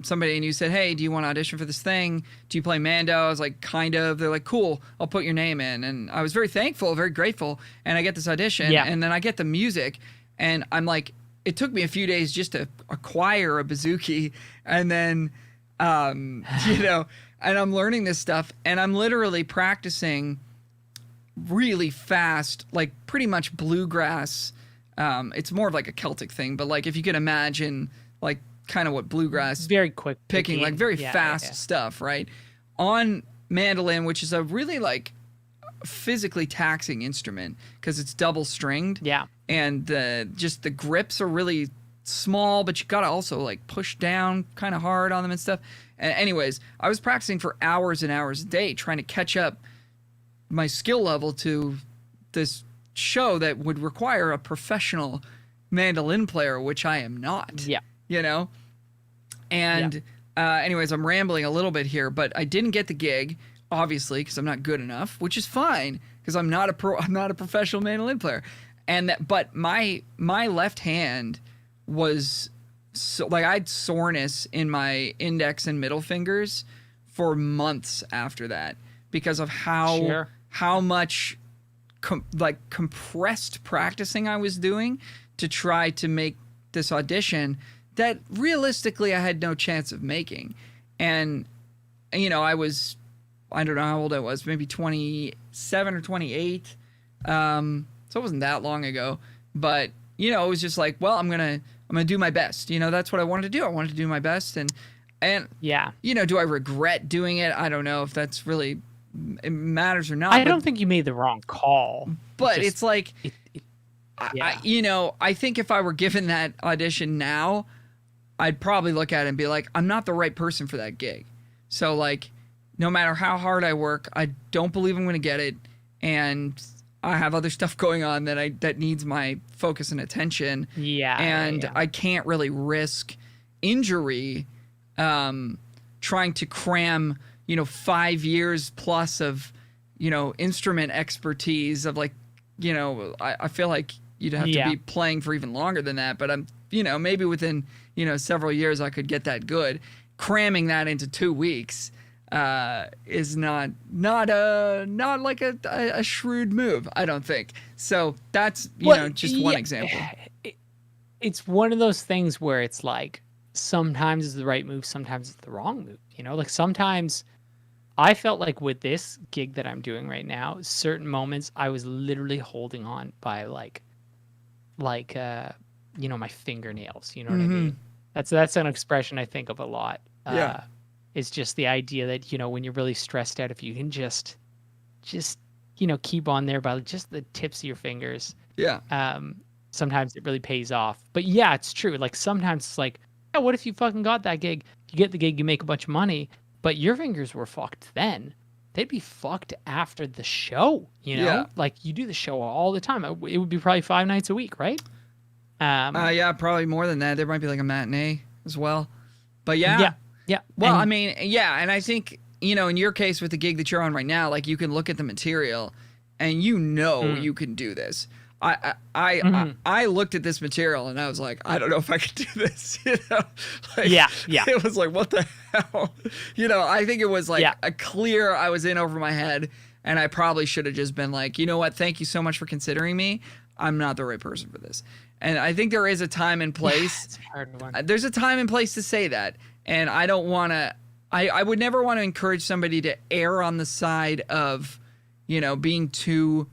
somebody in you said, hey, do you want to audition for this thing? Do you play Mando? I was like, kind of. They're like, cool, I'll put your name in. And I was very thankful, very grateful. And I get this audition. And then I get the music. And I'm like, it took me a few days just to acquire a bouzouki. And then, you know, and I'm learning this stuff. And I'm literally practicing really fast, like pretty much bluegrass. It's more of like a Celtic thing. But like if you could imagine like kind of what bluegrass, very quick picking, like very fast stuff, right? On mandolin, which is a really like physically taxing instrument because it's double stringed. Yeah. And just the grips are really small, but you gotta also like push down kind of hard on them and stuff. And anyways, I was practicing for hours and hours a day trying to catch up my skill level to this show that would require a professional mandolin player, which I am not. Yeah. You know? And anyways, I'm rambling a little bit here, but I didn't get the gig. obviously, because I'm not good enough, which is fine because I'm not a professional mandolin player. But my left hand was so, like, I had soreness in my index and middle fingers for months after that because of how much compressed practicing I was doing to try to make this audition that realistically I had no chance of making. And I don't know how old I was, maybe 27 or 28. So it wasn't that long ago, but it was just like, well, I'm going to do my best. That's what I wanted to do. I wanted to do my best. And yeah, do I regret doing it? I don't know if that's really, it matters or not. I don't think you made the wrong call, but it's like, yeah. I think if I were given that audition now, I'd probably look at it and be like, I'm not the right person for that gig. So like, no matter how hard I work, I don't believe I'm going to get it. And I have other stuff going on that needs my focus and attention. Yeah. And I can't really risk injury, trying to cram, 5 years plus of, instrument expertise of like, I feel like you'd have to be playing for even longer than that. But I'm, maybe within, several years I could get that good. Cramming that into 2 weeks is not like a shrewd move, I don't think. So that's just one example. It's one of those things where it's like sometimes it's the right move, sometimes it's the wrong move. Like sometimes I felt like with this gig that I'm doing right now, certain moments I was literally holding on by like my fingernails. You know what I mean? That's an expression I think of a lot. Yeah. It's just the idea that, when you're really stressed out, if you can just keep on there by just the tips of your fingers. Yeah. Sometimes it really pays off. But yeah, it's true. Like sometimes it's like, yeah, what if you fucking got that gig? You get the gig, you make a bunch of money, but your fingers were fucked then. They'd be fucked after the show, Yeah. Like you do the show all the time. It would be probably 5 nights a week, right? Yeah, probably more than that. There might be like a matinee as well. But yeah. Well, I mean, yeah, and I think, in your case with the gig that you're on right now, like you can look at the material and you can do this. I looked at this material and I was like, I don't know if I could do this. Like, yeah. It was like, what the hell? I think it was like a clear I was in over my head, and I probably should have just been like, you know what? Thank you so much for considering me. I'm not the right person for this. And I think there is a time and place. It's a hard one. There's a time and place to say that. And I don't want to, I would never want to encourage somebody to err on the side of, being too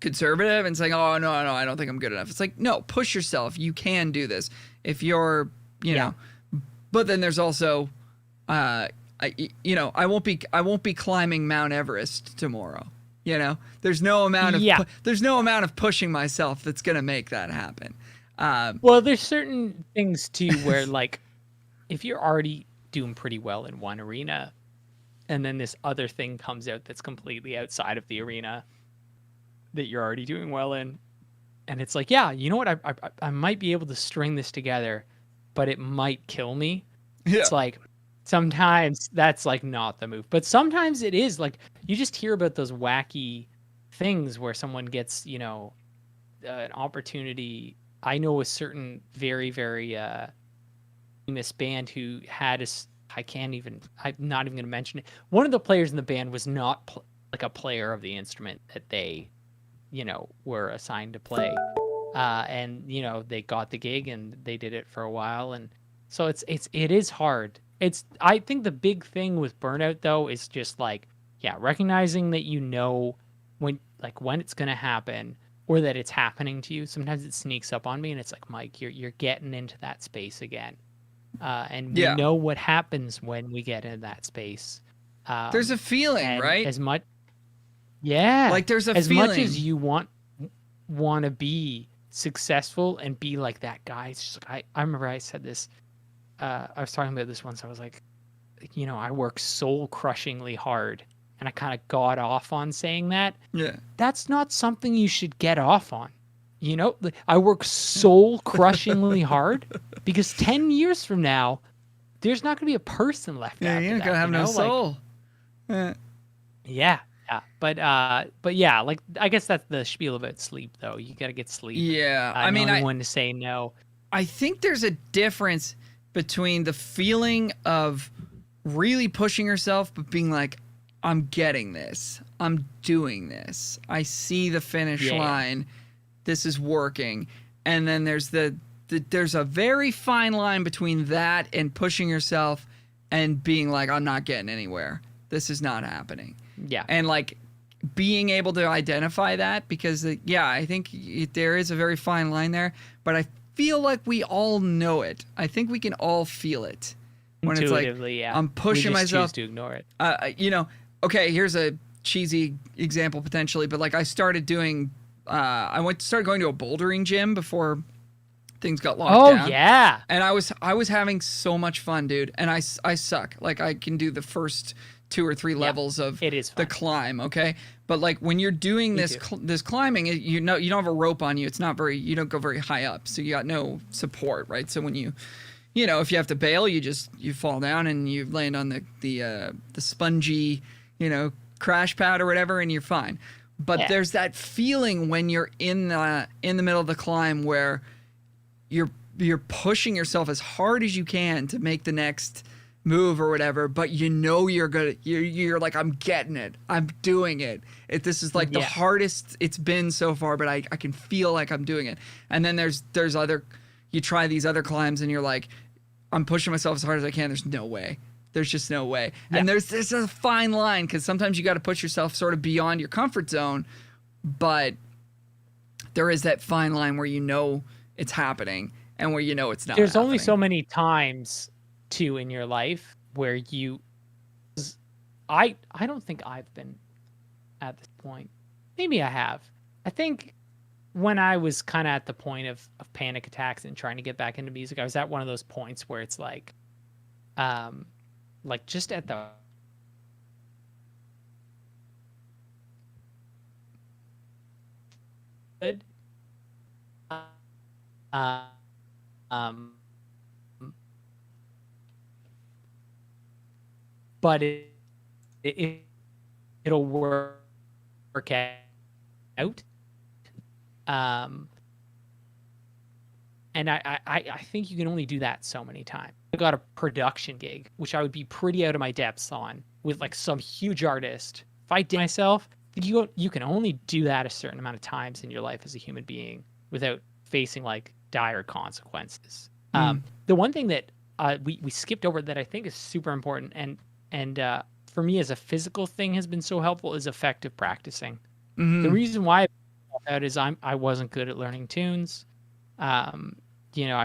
conservative and saying, oh, no, I don't think I'm good enough. It's like, no, push yourself. You can do this. If you're, know, but then there's also, I won't be climbing Mount Everest tomorrow. There's no amount of pushing myself that's going to make that happen. Well, there's certain things too where like, if you're already doing pretty well in one arena and then this other thing comes out that's completely outside of the arena that you're already doing well in, and it's like, yeah, you know what, I might be able to string this together, but it might kill me. Yeah. It's like sometimes that's like not the move, but sometimes it is. Like you just hear about those wacky things where someone gets an opportunity. I know a certain very, very famous band who had I'm not even going to mention it. One of the players in the band was not like a player of the instrument that they, were assigned to play. And, they got the gig and they did it for a while. And so it is hard. I think the big thing with burnout though, is just like, recognizing that, when it's going to happen or that it's happening to you. Sometimes it sneaks up on me and it's like, Mike, you're getting into that space again. And we know what happens when we get into that space. There's a feeling, right? As much, like there's as feeling. Much as you want to be successful and be like that guy. It's just like I remember I said this. I was talking about this once. I was like, I work soul crushingly hard, and I kind of got off on saying that. Yeah, that's not something you should get off on. I work soul crushingly hard because 10 years from now, there's not going to be a person left. Yeah, you're not going to have no soul. Yeah, yeah. But yeah, like I guess that's the spiel about sleep though. You gotta get sleep. Yeah. I mean, Knowing when to say no. I think there's a difference between the feeling of really pushing yourself, but being like, I'm getting this. I'm doing this. I see the finish Yeah. line. This is working. And then there's there's a very fine line between that and pushing yourself and being like, I'm not getting anywhere. This is not happening. Yeah. And like being able to identify that, because yeah, I think there is a very fine line there, but I feel like we all know it. I think we can all feel it when it's like, Intuitively, yeah. I'm pushing we just myself choose to ignore it. you know, okay, here's a cheesy example potentially, but like I started doing started going to a bouldering gym before things got locked down. Oh yeah. And I was having so much fun, dude. And I suck. Like I can do the first 2 or 3 levels of it is the fun. climb, okay? But like when you're doing this this climbing, you don't have a rope on you. It's not you don't go very high up, so you got no support, right? So when you if you have to bail, you fall down and you land on the spongy, crash pad or whatever, and you're fine. But there's that feeling when you're in the middle of the climb where you're pushing yourself as hard as you can to make the next move or whatever, but you're good. You're like, I'm getting it. I'm doing it. This is like the hardest it's been so far, but I can feel like I'm doing it. And then there's you try these other climbs and you're like, I'm pushing myself as hard as I can. There's no way. There's just no way. Yeah. And there's a fine line, because sometimes you got to push yourself sort of beyond your comfort zone, but there is that fine line where it's happening and where it's not. There's happening. only so many times too in your life where I don't think I've been at this point. Maybe I have. I think when I was kind of at the point of panic attacks and trying to get back into music, I was at one of those points where it's like just at the good. But it'll work out. And I think you can only do that so many times. I got a production gig, which I would be pretty out of my depths on, with like some huge artist. If I did myself, you can only do that a certain amount of times in your life as a human being without facing like dire consequences. The one thing that we skipped over that I think is super important and for me as a physical thing has been so helpful is effective practicing. Mm-hmm. The reason why that is I wasn't good at learning tunes. I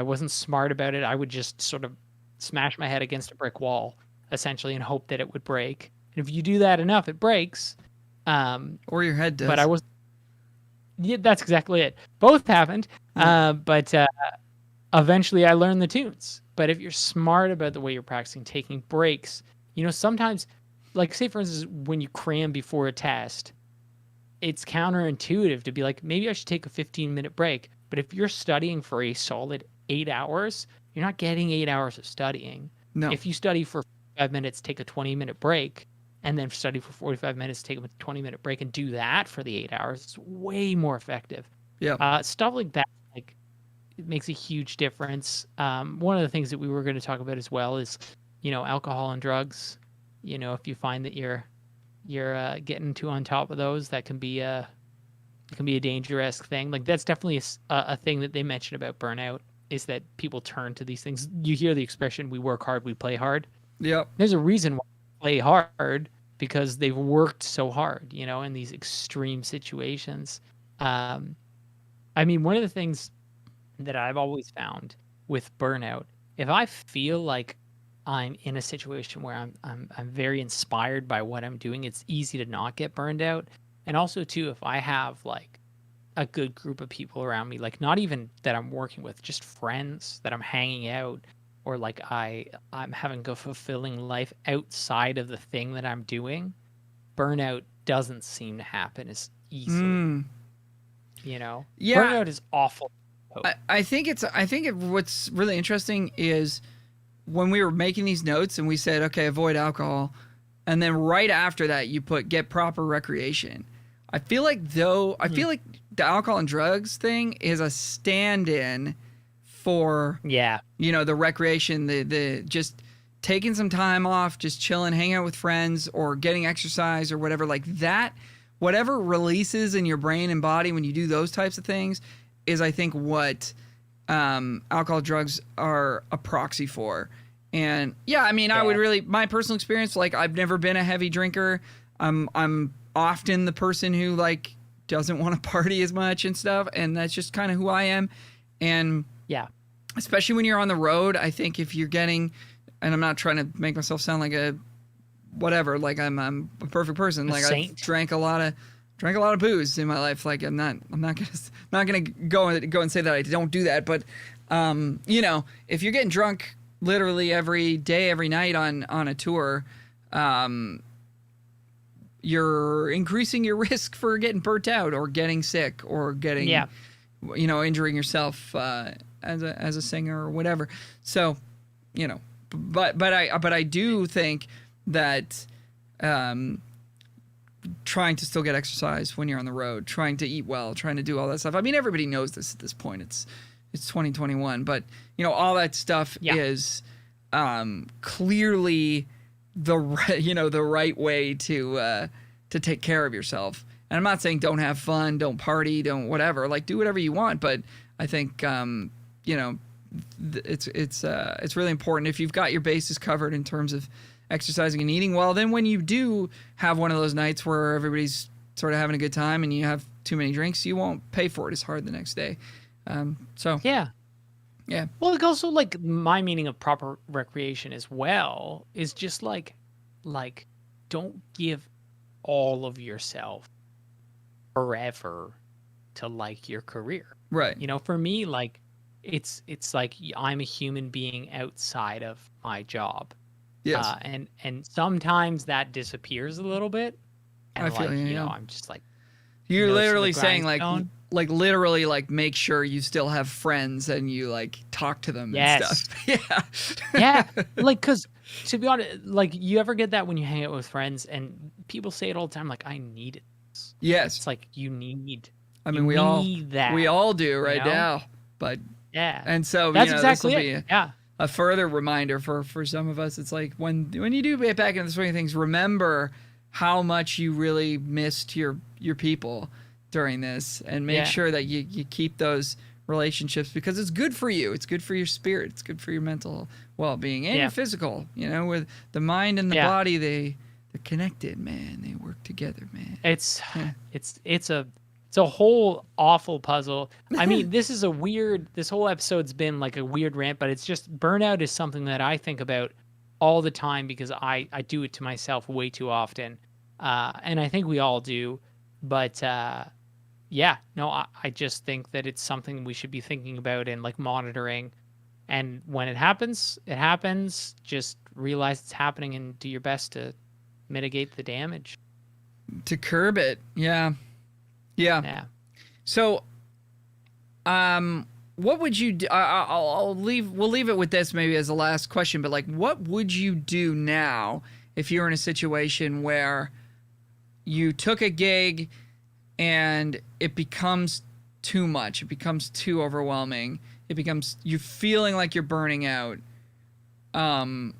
wasn't smart about it. I would just sort of smash my head against a brick wall essentially and hope that it would break. And if you do that enough, it breaks. Or your head does. But that's exactly it. Both happened. But eventually I learned the tunes. But if you're smart about the way you're practicing, taking breaks, sometimes, like say for instance, when you cram before a test, it's counterintuitive to be like, maybe I should take a 15-minute break. But if you're studying for a solid 8 hours, you're not getting 8 hours of studying. No. If you study for 5 minutes, take a 20-minute break, and then study for 45 minutes, take a 20-minute break, and do that for the 8 hours, it's way more effective. Yeah. Stuff like that, like, it makes a huge difference. One of the things that we were going to talk about as well is, alcohol and drugs. If you find that you're getting too on top of those, that can be a dangerous thing. Like that's definitely a thing that they mention about burnout, is that people turn to these things. You hear the expression, we work hard, we play hard. Yep. There's a reason why they play hard, because they've worked so hard, in these extreme situations. One of the things that I've always found with burnout, if I feel like I'm in a situation where I'm very inspired by what I'm doing, it's easy to not get burned out. And also too, if I have like a good group of people around me, like not even that I'm working with, just friends that I'm hanging out, or like I'm having a fulfilling life outside of the thing that I'm doing, burnout doesn't seem to happen as easily. Yeah. Burnout is awful. I think what's really interesting is when we were making these notes and we said, okay, avoid alcohol, and then right after that you put get proper recreation. I feel like the alcohol and drugs thing is a stand-in for the recreation, the just taking some time off, just chilling, hanging out with friends, or getting exercise or whatever like that. Whatever releases in your brain and body when you do those types of things is, I think, what alcohol, drugs are a proxy for. And I would really, my personal experience, like I've never been a heavy drinker. I'm often the person who like doesn't want to party as much and stuff, and that's just kind of who I am. And especially when you're on the road, I think if you're getting, and I'm not trying to make myself sound like a whatever, like I'm a perfect person. Like I've drank a lot of booze in my life. Like I'm not gonna go and say that I don't do that. But if you're getting drunk literally every day, every night on a tour, you're increasing your risk for getting burnt out or getting sick or getting injuring yourself as a singer or whatever. So but I do think that trying to still get exercise when you're on the road, trying to eat well, trying to do all that stuff. I mean, everybody knows this at this point. It's 2021, but all that stuff is clearly the right way to take care of yourself. And I'm not saying don't have fun, don't party, don't whatever. Like do whatever you want, but I think it's really important if you've got your bases covered in terms of exercising and eating well. Then when you do have one of those nights where everybody's sort of having a good time and you have too many drinks, you won't pay for it as hard the next day. Well, like also like my meaning of proper recreation as well is just like don't give all of yourself forever to like your career. Right. For me, like it's like I'm a human being outside of my job. Yes. And sometimes that disappears a little bit. And I feel I'm just like, you're literally saying like literally like make sure you still have friends and you like talk to them and stuff. Yeah. Like, cause to be honest, like you ever get that when you hang out with friends and people say it all the time, like I need it. Yes. It's like you need. I mean, we all do right now, but and so that's exactly it. A further reminder for some of us. It's like when you do get back into the swing of things, remember how much you really missed your people during this, and make sure that you keep those relationships because it's good for you. It's good for your spirit. It's good for your mental well-being and your physical. With the mind and the body, they're connected, man. They work together, man. It's a whole awful puzzle. I mean, this whole episode's been like a weird rant, but it's just burnout is something that I think about all the time because I do it to myself way too often. And I think we all do. But I just think that it's something we should be thinking about and like monitoring. And when it happens, it happens. Just realize it's happening and do your best to mitigate the damage. To curb it. Yeah. So, what would you do? We'll leave it with this maybe as the last question, but like, what would you do now if you're in a situation where you took a gig and it becomes too much, it becomes too overwhelming, you're feeling like you're burning out? How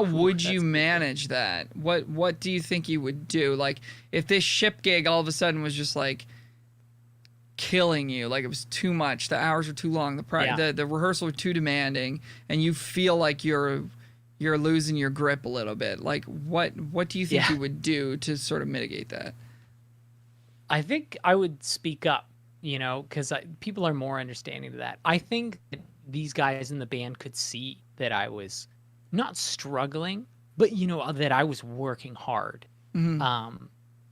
would you manage that? What do you think you would do? Like if this ship gig all of a sudden was just like killing you, like it was too much, the hours were too long, the rehearsal was too demanding, and you feel like you're losing your grip a little bit. Like what do you think you would do to sort of mitigate that? I think I would speak up, because people are more understanding to that. I think that these guys in the band could see that I was not struggling, but that I was working hard. Mm-hmm.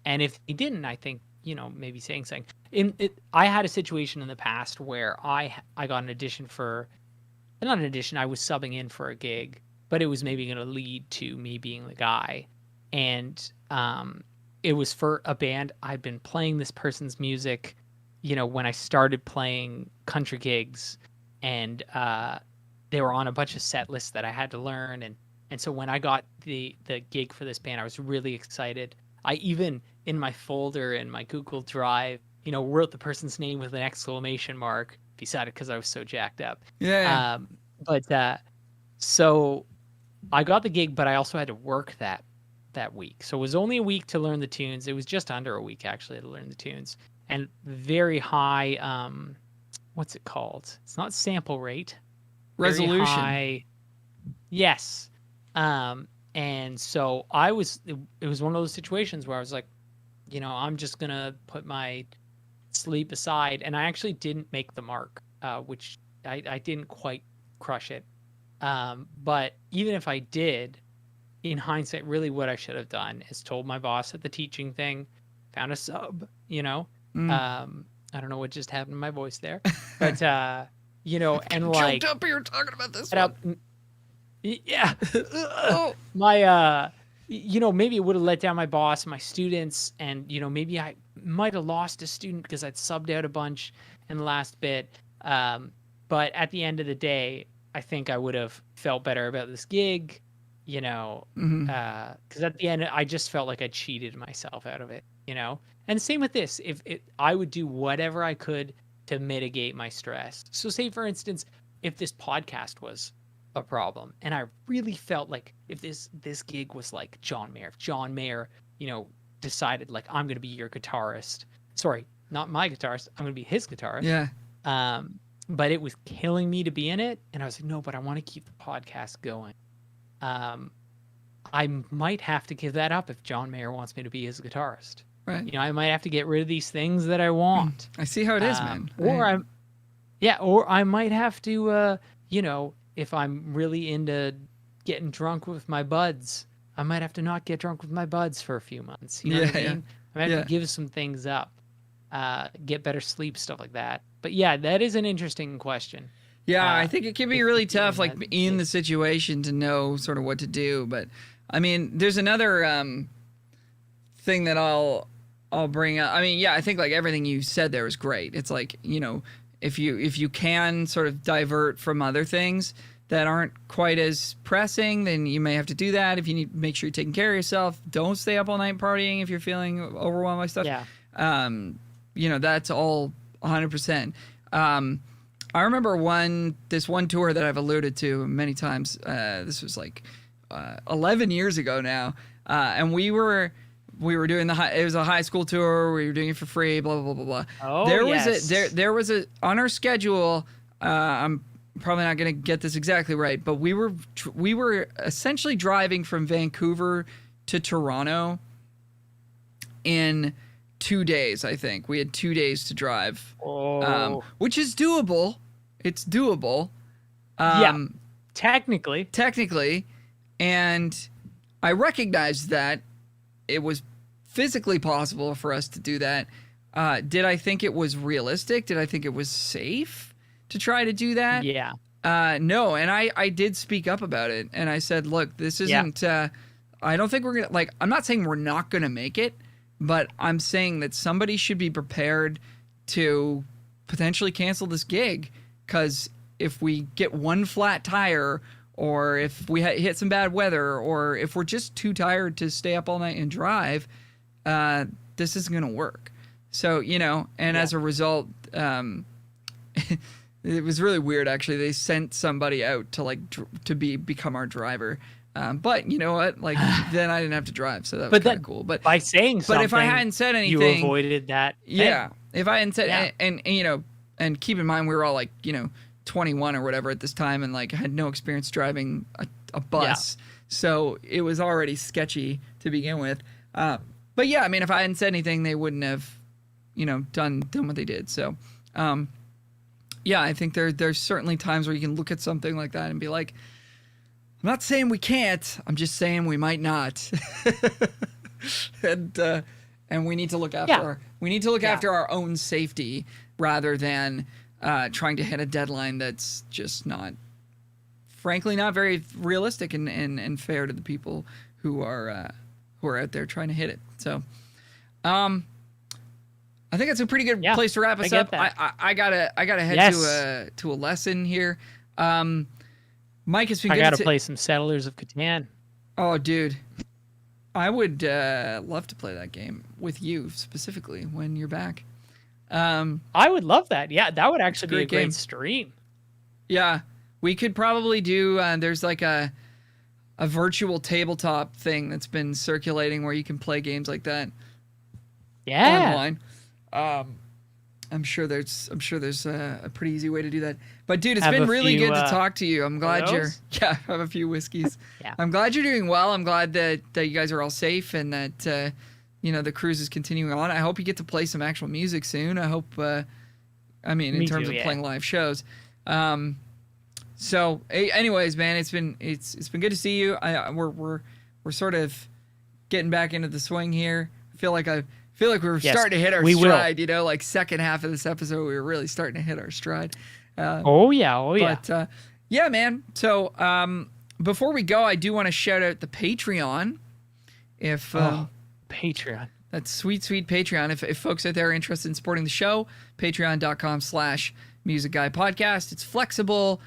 And if they didn't, I think maybe saying something. I had a situation in the past where I got an audition for, not an audition, I was subbing in for a gig, but it was maybe going to lead to me being the guy, and it was for a band. I'd been playing this person's music, when I started playing country gigs, and they were on a bunch of set lists that I had to learn, and And so when I got the gig for this band, I was really excited. I even in my folder in my Google Drive, wrote the person's name with an exclamation mark beside it because I was so jacked up. Yeah. But so I got the gig, but I also had to work that week. So it was only a week to learn the tunes. It was just under a week actually to learn the tunes, and very high. What's it called? It's not sample rate. Resolution. Very high, yes. And so it was one of those situations where I was like, I'm just gonna put my sleep aside, and I actually didn't make the mark, which I didn't quite crush it. But even if I did, in hindsight, really what I should have done is told my boss at the teaching thing, found a sub, I don't know what just happened to my voice there, but, and like, Jumped up here talking about this one. Yeah. Oh. My, maybe it would have let down my boss, my students, and, maybe I might have lost a student because I'd subbed out a bunch in the last bit. But at the end of the day, I think I would have felt better about this gig, because at the end, I just felt like I cheated myself out of it, And same with this. I would do whatever I could to mitigate my stress. So say, for instance, if this podcast was a problem, and I really felt like if this gig was like John Mayer, if John Mayer, decided like, I'm going to be your guitarist. Sorry, not my guitarist. I'm going to be his guitarist. Yeah. But it was killing me to be in it. And I was like, no, but I want to keep the podcast going. I might have to give that up if John Mayer wants me to be his guitarist. Right. I might have to get rid of these things that I want. I see how it is, man. Or I might have to, if I'm really into getting drunk with my buds, I might have to not get drunk with my buds for a few months. You know what I mean? I might have to give some things up, get better sleep, stuff like that. But yeah, that is an interesting question. Yeah, I think it can be really tough, like in the situation, to know sort of what to do. But I mean, there's another thing that I'll bring up. I mean, yeah, I think like everything you said there was great. It's like, if you can sort of divert from other things that aren't quite as pressing, then you may have to do that. If you need, make sure you're taking care of yourself. Don't stay up all night partying if you're feeling overwhelmed by stuff. Yeah. That's all 100%. I remember this one tour that I've alluded to many times. This was like 11 years ago now, and we were doing it was a high school tour. We were doing it for free. Blah blah blah blah blah. Oh, there was a on our schedule. I'm probably not going to get this exactly right, but we were essentially driving from Vancouver to Toronto in 2 days. I think we had 2 days to drive, which is doable. It's doable. Yeah, technically. And I recognized that it was physically possible for us to do that. Did I think it was realistic? Did I think it was safe to try to do that? Yeah. No, and I did speak up about it, and I said, look, this isn't, I don't think we're going to, I'm not saying we're not going to make it, but I'm saying that somebody should be prepared to potentially cancel this gig, because if we get one flat tire, or if we hit some bad weather, or if we're just too tired to stay up all night and drive, this isn't going to work. So, as a result, it was really weird, actually. They sent somebody out to become our driver. But you know what? Then I didn't have to drive, so that was kind of cool. But by saying something, but if I hadn't said anything, you avoided that. Yeah. If I hadn't said, and keep in mind, we were all 21 or whatever at this time, and had no experience driving a bus, so it was already sketchy to begin with. But yeah, I mean, if I hadn't said anything, they wouldn't have, done what they did. So, yeah, I think there's certainly times where you can look at something like that and be like, I'm not saying we can't. I'm just saying we might not. And we need to look after after our own safety rather than trying to hit a deadline that's just frankly not very realistic and fair to the people who are out there trying to hit it. So, I think it's a pretty good place to wrap us up. I gotta head to a lesson here. Mike, it's been I good gotta to play some Settlers of Catan. Oh, dude. I would love to play that game with you specifically when you're back. I would love that. Yeah, that would actually be a great game. great stream. Yeah, we could probably do. There's like a virtual tabletop thing that's been circulating where you can play games like that Yeah. online. I'm sure there's a pretty easy way to do that. But dude, it's Have been a really few, good to talk to you. I'm glad you're those? have a few whiskeys. Yeah. I'm glad you're doing well. I'm glad that you guys are all safe and that the cruise is continuing on. I hope you get to play some actual music soon. I hope in Me terms too, of yeah. playing live shows. So anyways, man, it's been good to see you. We're sort of getting back into the swing here. I feel like we're Yes, starting to hit our we will. stride, like second half of this episode, we were really starting to hit our stride. Oh yeah. But yeah, man. So before we go, I do want to shout out the Patreon. If Patreon. that's sweet Patreon. If folks out there are interested in supporting the show, patreon.com/musicguypodcast. It's flexible.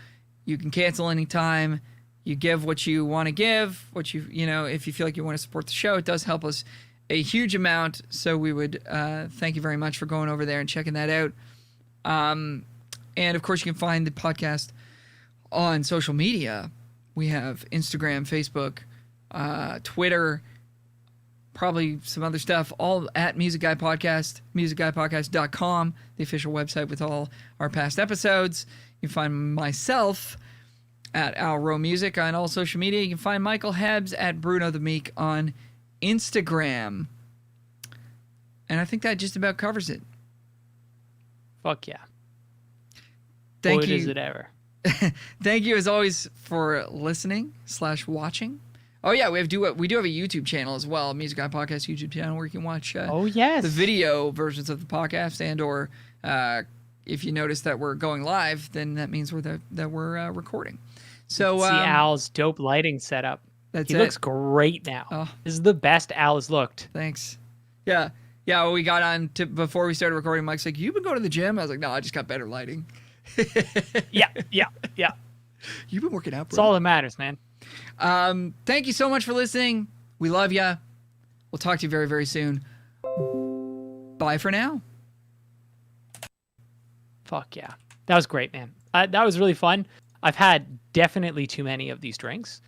You can cancel anytime. You give what you want to give, if you feel like you want to support the show. It does help us a huge amount. So we would thank you very much for going over there and checking that out. And of course, you can find the podcast on social media. We have Instagram, Facebook, Twitter, probably some other stuff, all at Music Guy Podcast, musicguypodcast.com, the official website with all our past episodes. You can find myself at Al Rowe Music on all social media. You can find Michael Hebbs at Bruno the Meek on Instagram. And I think that just about covers it. Fuck yeah. Thank Boy, you. Does it ever. Thank you as always for listening/watching. Oh yeah, we do have a YouTube channel as well, Music Guy Podcast YouTube channel, where you can watch Oh yes. the video versions of the podcast, and or if you notice that we're going live, then that means we're recording. So See Al's dope lighting setup. that's He it. looks great now. Oh. This is the best Al has looked. Thanks. Yeah. Well, we got on to before we started recording. Mike's like, "You've been going to the gym?" I was like, "No, I just got better lighting." Yeah. You've been working out, That's bro. all that matters, man. Thank you so much for listening. We love ya. We'll talk to you very, very soon. Bye for now. Fuck yeah. That was great, man. That was really fun. I've had definitely too many of these drinks.